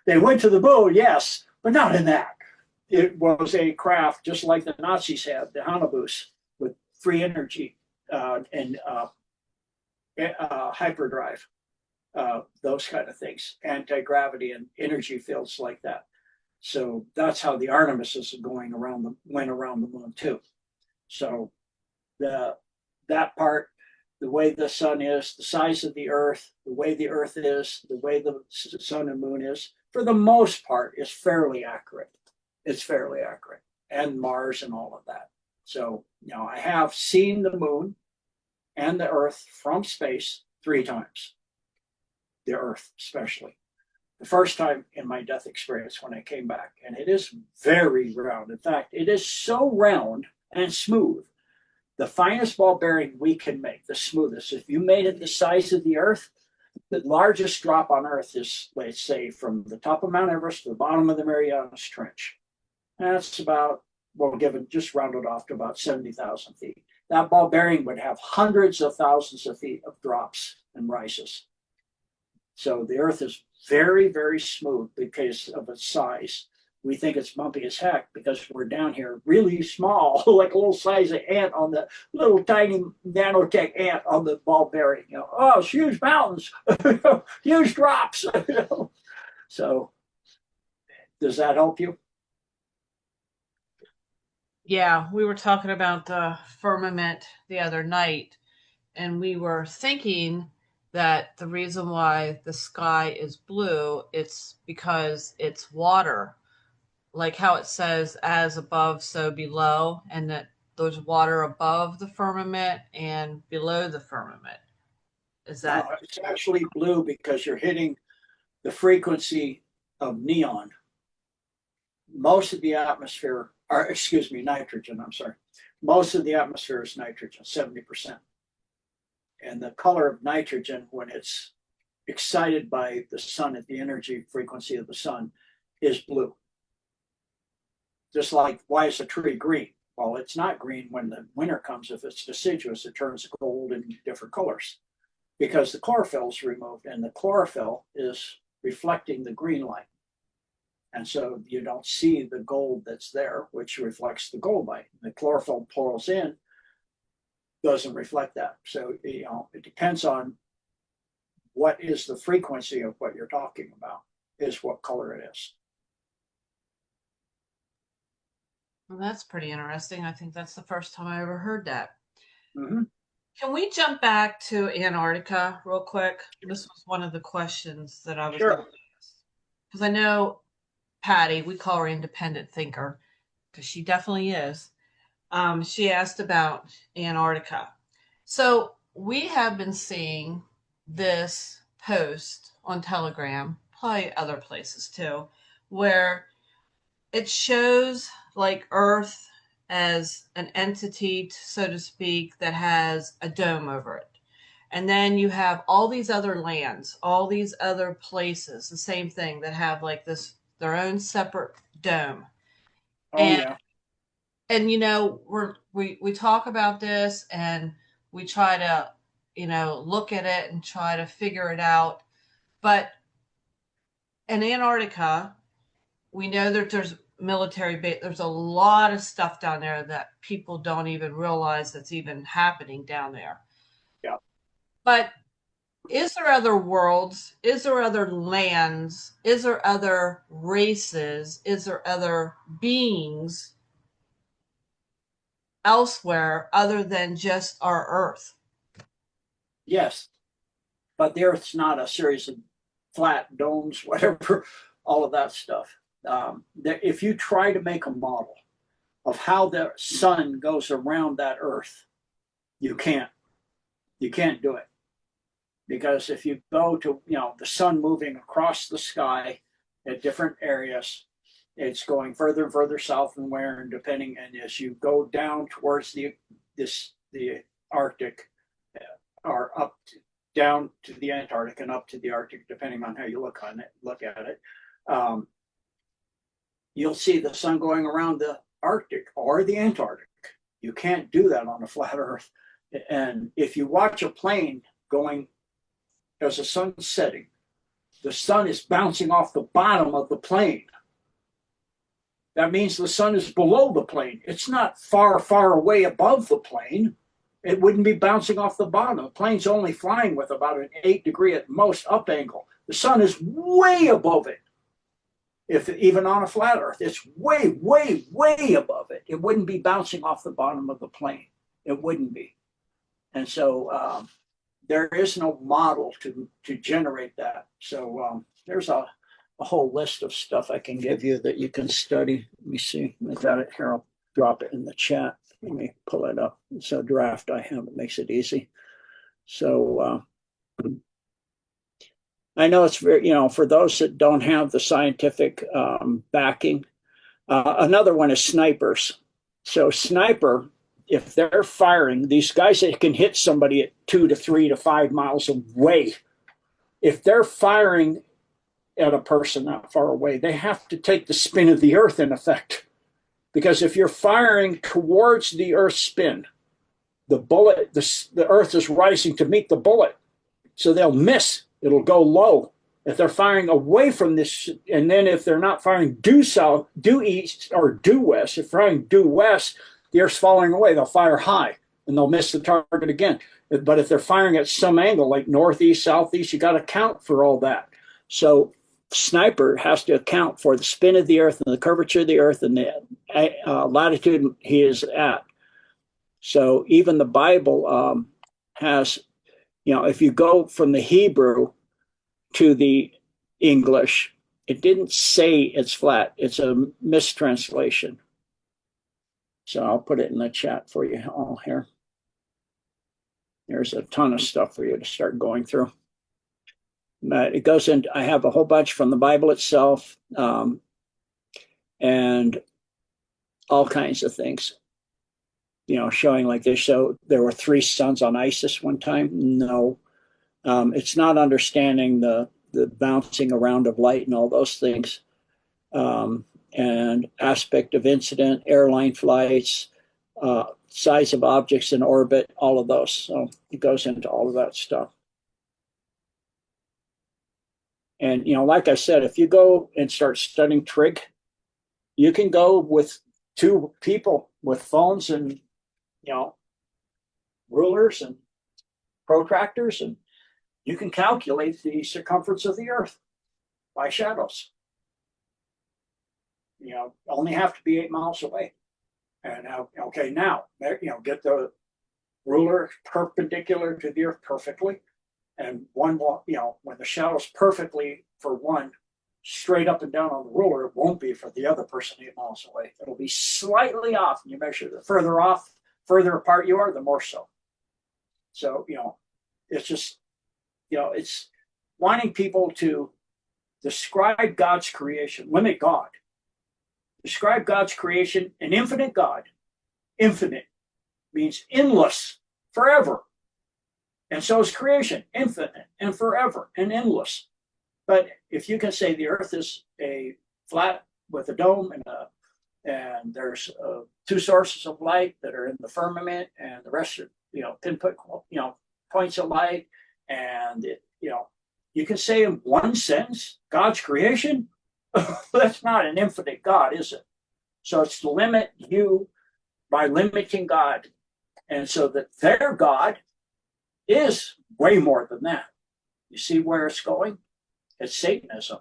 S2: They went to the moon, yes, but not in that. It was a craft just like the Nazis had, the Hanabus, with free energy and hyperdrive, those kind of things, anti-gravity and energy fields like that. So that's how the Artemises went around the moon too. So that part, the way the sun is, the size of the Earth, the way the Earth is, the way the sun and moon is, for the most part, is fairly accurate. It's fairly accurate, and Mars and all of that. So, I have seen the moon and the Earth from space 3 times. The Earth, especially. The first time in my death experience when I came back, and it is very round. In fact, it is so round and smooth. The finest ball bearing we can make, the smoothest. If you made it the size of the Earth, the largest drop on Earth is, let's say, from the top of Mount Everest to the bottom of the Marianas Trench. That's about, just rounded off to about 70,000 feet. That ball bearing would have hundreds of thousands of feet of drops and rises. So the Earth is very, very smooth because of its size. We think it's bumpy as heck because we're down here really small, like a little size of ant on the little tiny nanotech ant on the ball bearing. Oh, it's huge mountains, huge drops. So does that help you?
S3: Yeah, we were talking about the firmament the other night, and we were thinking that the reason why the sky is blue, it's because it's water, like how it says as above so below, and that there's water above the firmament and below the firmament. Is that
S2: No, it's actually blue because you're hitting the frequency of neon. Most of the atmosphere, or excuse me, nitrogen, I'm sorry. Most of the atmosphere is nitrogen, 70%. And the color of nitrogen, when it's excited by the sun at the energy frequency of the sun, is blue. Just like, why is a tree green? Well, it's not green when the winter comes. If it's deciduous, it turns gold and different colors because the chlorophyll is removed, and the chlorophyll is reflecting the green light. And so you don't see the gold that's there, which reflects the gold light. The chlorophyll pulls in, doesn't reflect that. So, it depends on what is the frequency of what you're talking about, is what color it is.
S3: Well, that's pretty interesting. I think that's the first time I ever heard that.
S2: Mm-hmm.
S3: Can we jump back to Antarctica real quick? This was one of the questions that I was going to ask. Because I know Patty, we call her independent thinker, because she definitely is. She asked about Antarctica. So we have been seeing this post on Telegram, probably other places too, where it shows like Earth as an entity, so to speak, that has a dome over it. And then you have all these other lands, all these other places, the same thing, that have like this, their own separate dome.
S2: Oh,
S3: and,
S2: yeah.
S3: And, we talk about this and we try to, look at it and try to figure it out. But in Antarctica, we know that there's military base. There's a lot of stuff down there that people don't even realize that's even happening down there.
S2: Yeah.
S3: But is there other worlds? Is there other lands? Is there other races? Is there other beings elsewhere other than just our Earth?
S2: Yes. But the Earth's not a series of flat domes, whatever, all of that stuff. If you try to make a model of how the sun goes around that Earth, you can't. You can't do it. Because if you go to, the sun moving across the sky at different areas, it's going further and further south and where, and depending, and as you go down towards the Arctic, or down to the Antarctic and up to the Arctic, depending on how you look at it, you'll see the sun going around the Arctic or the Antarctic. You can't do that on a flat Earth. And if you watch a plane going as the sun's setting, the sun is bouncing off the bottom of the plane. That means the sun is below the plane. It's not far, far away above the plane. It wouldn't be bouncing off the bottom. The plane's only flying with about an 8-degree at most up angle. The sun is way above it. If even on a flat Earth, it's way, way, way above it. It wouldn't be bouncing off the bottom of the plane. It wouldn't be. And so there is no model to generate that. So there's a whole list of stuff I can give you that you can study. Let me see. I got it here. I'll drop it in the chat. Let me pull it up. It's a draft I have. It makes it easy. So I know it's very, for those that don't have the scientific backing, another one is snipers. So sniper, if they're firing, these guys that can hit somebody at 2 to 3 to 5 miles away, if they're firing at a person not far away, they have to take the spin of the Earth in effect. Because if you're firing towards the Earth's spin, the bullet, the Earth is rising to meet the bullet. So they'll miss. It'll go low. If they're firing away from this, and then if they're not firing due south, due east, or due west, if they're firing due west, the Earth's falling away. They'll fire high, and they'll miss the target again. But if they're firing at some angle, like northeast, southeast, you got to account for all that. So sniper has to account for the spin of the Earth and the curvature of the Earth and the latitude he is at. So even the Bible has if you go from the Hebrew to the English, it didn't say it's flat. It's a mistranslation. So I'll put it in the chat for you all here. There's a ton of stuff for you to start going through. But it goes into, I have a whole bunch from the Bible itself, and all kinds of things, showing like this. So there were 3 suns on Isis one time. No, it's not understanding the bouncing around of light and all those things, and aspect of incident, airline flights, size of objects in orbit, all of those. So it goes into all of that stuff. And, like I said, if you go and start studying trig, you can go with 2 people with phones and, rulers and protractors, and you can calculate the circumference of the earth by shadows. Only have to be 8 miles away. And okay, now, get the ruler perpendicular to the earth perfectly. And one, when the shadow's perfectly for one straight up and down on the ruler, it won't be for the other person 8 miles away. It'll be slightly off. And you measure the further off, further apart you are, the more so. So, it's just, it's wanting people to describe God's creation, limit God. Describe God's creation, an infinite God. Infinite means endless, forever. And so is creation, infinite and forever and endless. But if you can say the earth is a flat with a dome and there's 2 sources of light that are in the firmament, and the rest are, pinpoint, points of light, and you can say in one sentence, God's creation. That's not an infinite God, is it? So it's to limit you by limiting God. And so that their God is way more than that. You see where it's going? It's Satanism.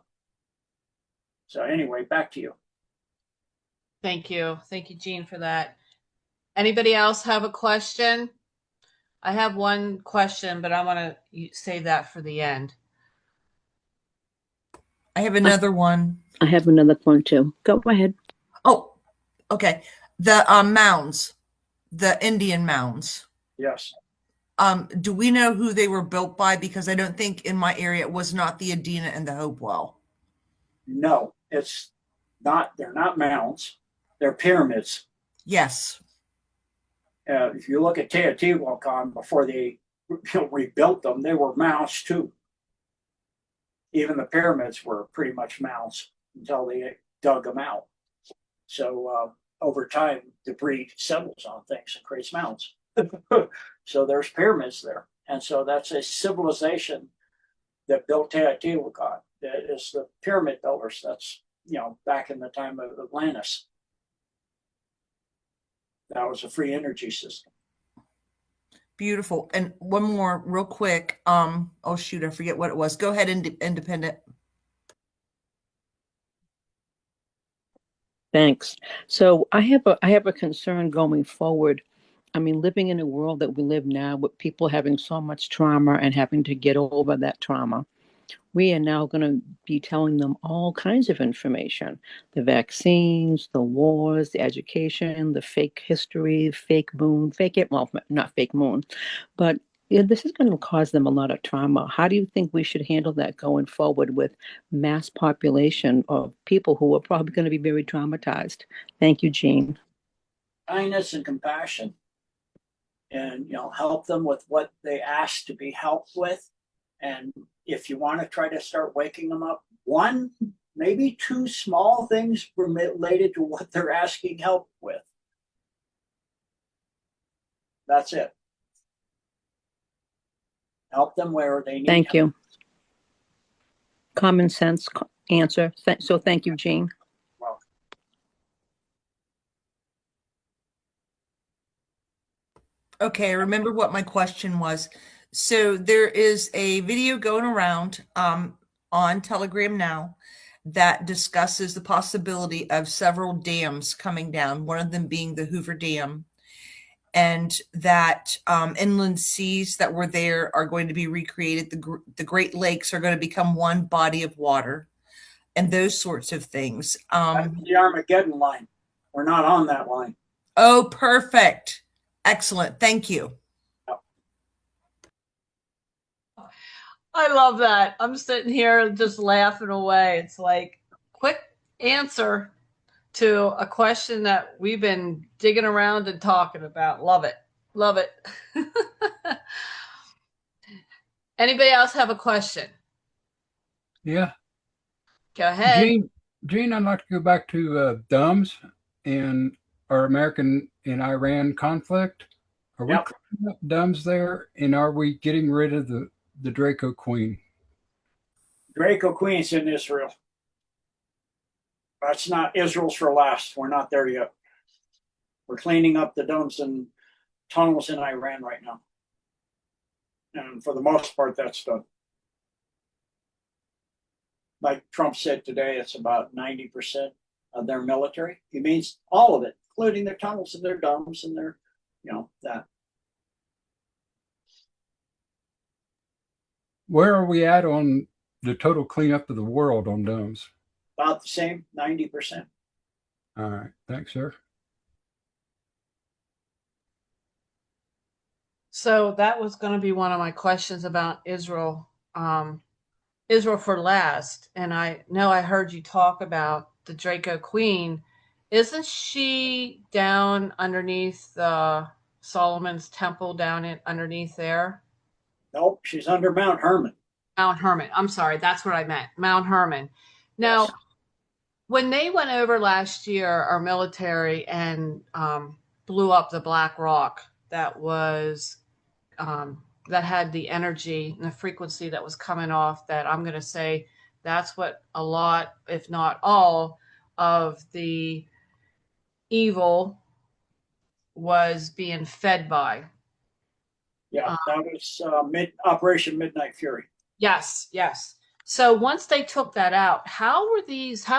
S2: So anyway, back to you.
S3: Thank you. Thank you, Jean, for that. Anybody else have a question? I have one question, but I want to save that for the end.
S5: I have another one.
S8: I have another one too. Go ahead.
S5: Oh, okay. The mounds, the Indian mounds.
S2: Yes.
S5: Do we know who they were built by? Because I don't think in my area it was not the Adena and the Hopewell.
S2: No, it's not. They're not mounds. They're pyramids.
S5: Yes.
S2: If you look at Teotihuacan, before they rebuilt them, they were mounds too. Even the pyramids were pretty much mounds until they dug them out. So over time, debris settles on things and creates mounds. So there's pyramids there. And so that's a civilization that built Teotihuacan. That is the pyramid builders. That's, back in the time of Atlantis. That was a free energy system.
S5: Beautiful. And one more real quick. Oh shoot, I forget what it was. Go ahead, Independent.
S8: Thanks. So I have a concern going forward. I mean, living in a world that we live now with people having so much trauma and having to get over that trauma, we are now going to be telling them all kinds of information: the vaccines, the wars, the education, the fake history, fake moon, well, not fake moon, but this is going to cause them a lot of trauma. How do you think we should handle that going forward with mass population of people who are probably going to be very traumatized? Thank you, Jean.
S2: Kindness and compassion, and help them with what they ask to be helped with. And if you want to try to start waking them up, 1, maybe 2 small things related to what they're asking help with. That's it. Help them where they need
S8: Thank
S2: help.
S8: you. Common sense answer. So thank you, Jean.
S2: Well,
S5: Okay, I remember what my question was. So there is a video going around on Telegram now that discusses the possibility of several dams coming down, one of them being the Hoover Dam. and that inland seas that were there are going to be recreated. The Great Lakes are going to become one body of water, and those sorts of things.
S2: That's the Armageddon line. We're not on that line.
S5: Oh, perfect. Excellent. Thank you.
S3: I love that. I'm sitting here just laughing away. It's like quick answer to a question that we've been digging around and talking about. Love it. Love it. Anybody else have a question?
S6: Yeah.
S3: Go ahead.
S6: Gene, I'd like to go back to DUMS and our American and Iran conflict. Are we cleaning up DUMS there, and are we getting rid of the Draco Queen?
S2: Draco Queen's in Israel. That's not Israel's for last. We're not there yet. We're cleaning up the domes and tunnels in Iran right now. And for the most part, that's done. Like Trump said today, it's about 90% of their military. He means all of it, including their tunnels and their domes and their, that.
S6: Where are we at on the total cleanup of the world on domes?
S2: About the same, 90%.
S6: All right. Thanks, sir.
S3: So that was going to be one of my questions about Israel. Israel for last. And I know I heard you talk about the Draco Queen. Isn't she down underneath Solomon's temple down underneath there?
S2: Nope, she's under Mount Hermon.
S3: Mount Hermon. I'm sorry, that's what I meant. Mount Hermon. Now,
S2: Yes.
S3: When they went over last year, our military, and blew up the Black Rock that was that had the energy and the frequency that was coming off, that I'm going to say that's what a lot, if not all, of the evil was being fed by.
S2: Yeah, that was Operation Midnight Fury.
S3: Yes, yes. So once they took that out, how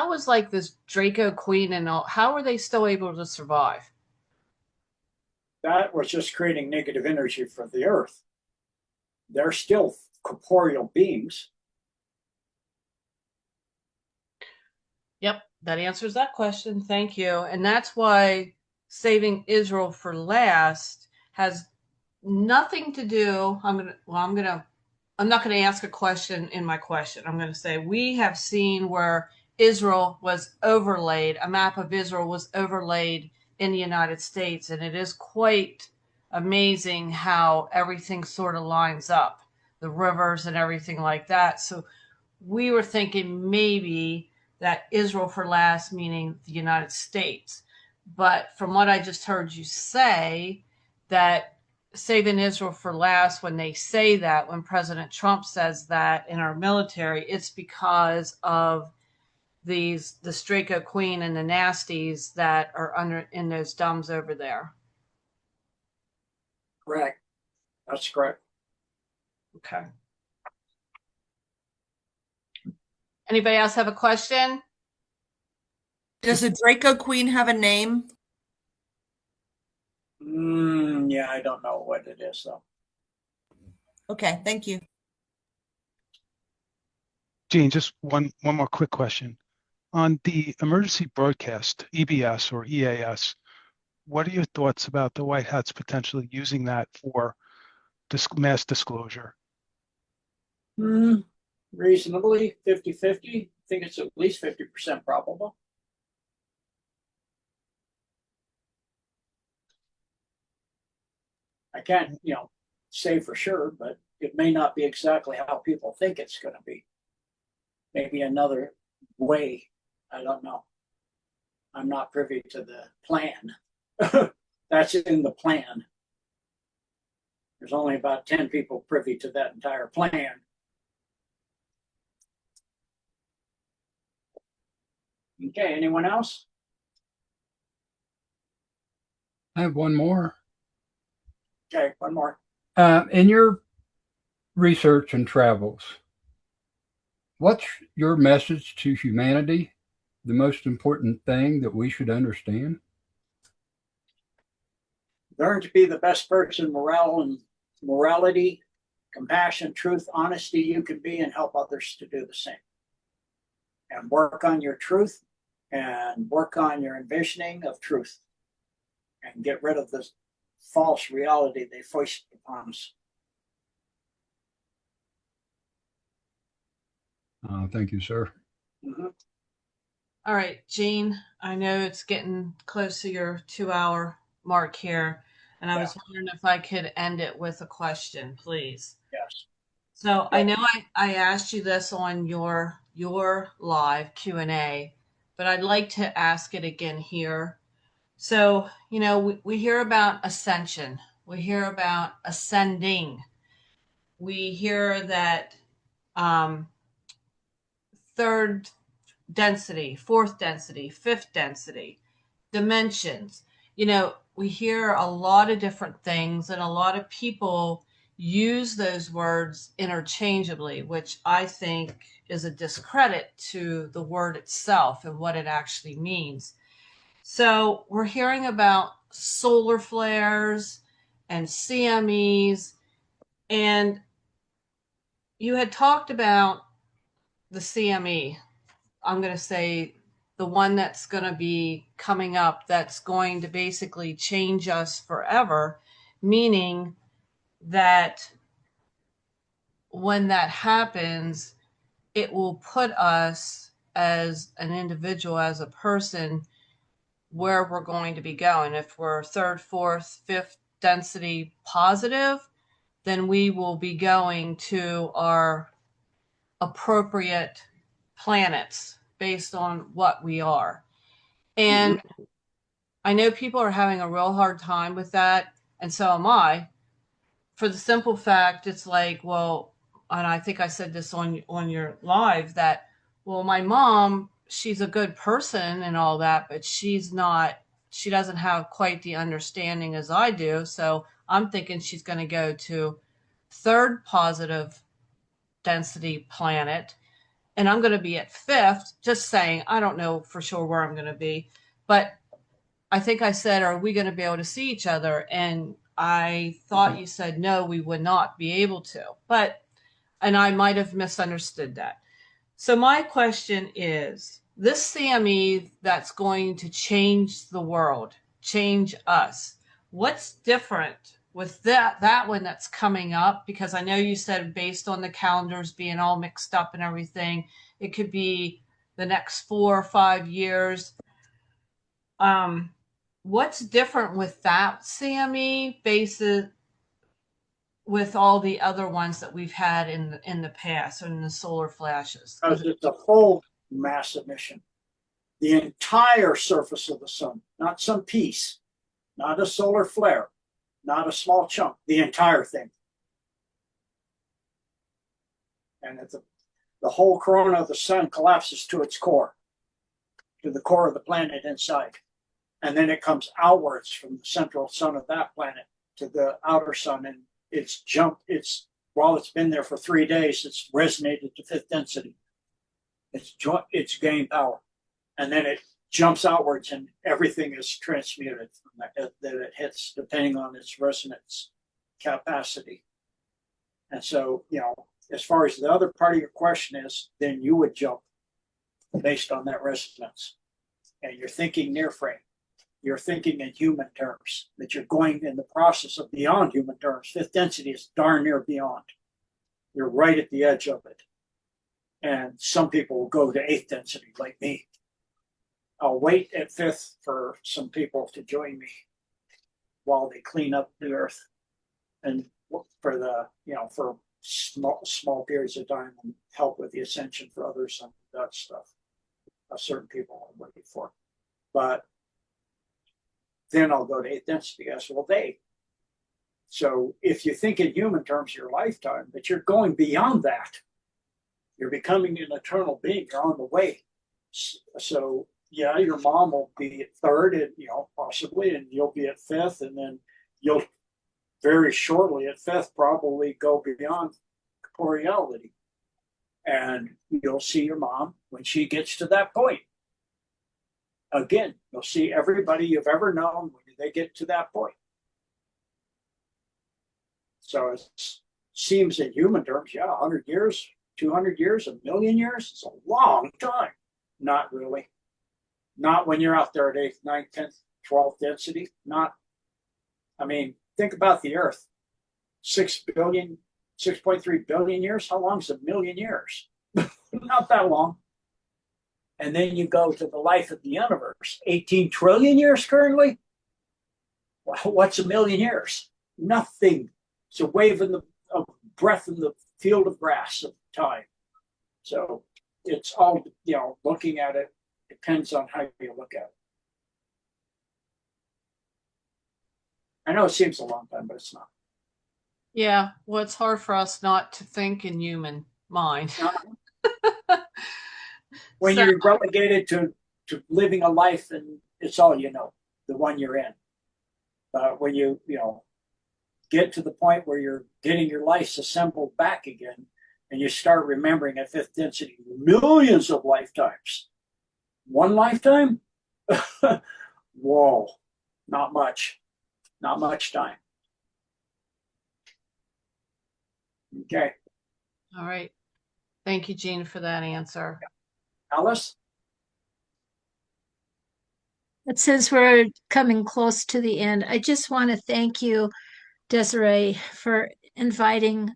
S3: was like this Draco Queen and all, how were they still able to survive?
S2: That was just creating negative energy for the earth. They're still corporeal beings.
S3: Yep, that answers that question. Thank you. And that's why saving Israel for last has nothing to do. I'm not going to ask a question in my question. I'm going to say we have seen where Israel was overlaid, a map of Israel was overlaid in the United States, and it is quite amazing how everything sort of lines up, the rivers and everything like that. So we were thinking maybe that Israel for last, meaning the United States. But from what I just heard you say, that saving Israel for last, when they say that, when President Trump says that in our military, it's because of the Draco Queen and the nasties that are under in those domes over there.
S2: Correct. That's correct.
S3: Okay. Anybody else have a question?
S5: Does the Draco Queen have a name?
S2: Yeah, I don't know what it is though.
S5: Okay, thank you.
S4: Gene, just one more quick question. On the emergency broadcast, EBS or EAS, what are your thoughts about the White House potentially using that for mass disclosure?
S2: Reasonably 50-50. I think it's at least 50% probable. I can't, say for sure, but it may not be exactly how people think it's going to be. Maybe another way. I don't know. I'm not privy to the plan. That's in the plan. There's only about 10 people privy to that entire plan. Okay, anyone else?
S6: I have one more.
S2: Okay, one more.
S6: In your research and travels, what's your message to humanity? The most important thing that we should understand?
S2: Learn to be the best person, morality, compassion, truth, honesty you can be, and help others to do the same. And work on your truth and work on your envisioning of truth and get rid of this false reality they foist upon us.
S6: Thank you, sir.
S2: Mm-hmm.
S3: All right, Jean, I know it's getting close to your 2-hour mark here, and I was wondering if I could end it with a question, please.
S2: Yes.
S3: So I know I asked you this on your live Q&A, but I'd like to ask it again here. So, you know, we hear about ascension. We hear about ascending. We hear that third density, fourth density, fifth density, dimensions. You know, we hear a lot of different things, and a lot of people use those words interchangeably, which I think is a discredit to the word itself and what it actually means. So we're hearing about solar flares and CMEs, and you had talked about the CME. I'm going to say the one that's going to be coming up that's going to basically change us forever, meaning that when that happens, it will put us as an individual, as a person, where we're going to be going. If we're third, fourth, fifth density positive, then we will be going to our appropriate planets based on what we are. And I know people are having a real hard time with that, and so am I, for the simple fact it's like, well, and I think I said this on your live, that, well, my mom, she's a good person and all that, but she doesn't have quite the understanding as I do. So I'm thinking she's going to go to third positive density planet, and I'm going to be at fifth, just saying. I don't know for sure where I'm going to be, but I think I said, are we going to be able to see each other? And I thought you said, no, we would not be able to, and I might have misunderstood that. So my question is, this CME that's going to change the world, change us, what's different with that one that's coming up? Because I know you said based on the calendars being all mixed up and everything, it could be the next 4 or 5 years. What's different with that CME basis with all the other ones that we've had in the past, in the solar flashes?
S2: Because it's a full mass emission. The entire surface of the sun, not some piece, not a solar flare, not a small chunk, the entire thing. And the whole corona of the sun collapses to its core, to the core of the planet inside. And then it comes outwards from the central sun of that planet to the outer sun, and while it's been there for 3 days, it's resonated to fifth density. It's gained power, and then it jumps outwards, and everything is transmuted from that it hits, depending on its resonance capacity. And so, as far as the other part of your question is, then you would jump based on that resonance, and you're thinking near frame. You're thinking in human terms, that you're going in the process of beyond human terms. Fifth density is darn near beyond. You're right at the edge of it. And some people will go to eighth density, like me. I'll wait at fifth for some people to join me while they clean up the earth, and for for small periods of time, and help with the ascension for others and that stuff. Certain people I'm waiting for. But then I'll go to eighth density as will they. So if you think in human terms your lifetime, but you're going beyond that, you're becoming an eternal being. You're on the way. So yeah, your mom will be at third, and possibly, and you'll be at fifth, and then you'll very shortly at fifth probably go beyond corporeality, and you'll see your mom when she gets to that point. Again, you'll see everybody you've ever known when they get to that point. So it seems in human terms, yeah, 100 years, 200 years, a million years, it's a long time. Not really. Not when you're out there at 8th, 9th, 10th, 12th density. Not, I mean, think about the Earth. 6.3 billion years. How long is a million years? Not that long. And then you go to the life of the universe. 18 trillion years currently. What's a million years? Nothing. It's a wave in the breath in the field of grass of time. So it's all, looking at it depends on how you look at it. I know it seems a long time, but it's not.
S3: Yeah, well, it's hard for us not to think in human mind.
S2: When you're relegated to living a life and it's all you know, the one you're in. But when you get to the point where you're getting your life assembled back again, and you start remembering at 5th density millions of lifetimes. One lifetime? Whoa, not much. Not much time. Okay.
S3: All right. Thank you, Jean, for that answer.
S2: Alice?
S9: But since we're coming close to the end, I just want to thank you, Desiree, for inviting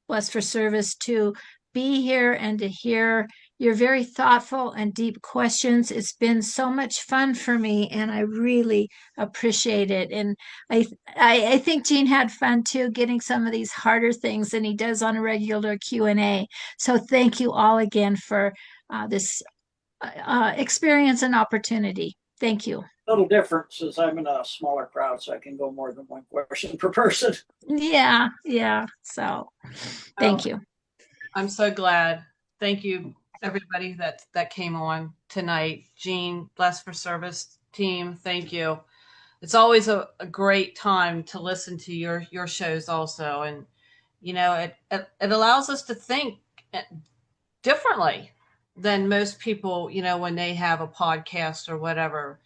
S9: Blessed for Service to be here and to hear your very thoughtful and deep questions. It's been so much fun for me, and I really appreciate it. And I think Gene had fun too, getting some of these harder things than he does on a regular Q&A. So thank you all again for this experience and opportunity. Thank you.
S2: A little different since I'm in a smaller crowd, so I can go more than one question per person.
S9: Yeah. So thank you.
S3: I'm so glad. Thank you, everybody that came on tonight. Jean, Blessed for Service team, thank you. It's always a great time to listen to your shows also. And, it allows us to think differently than most people, when they have a podcast or whatever.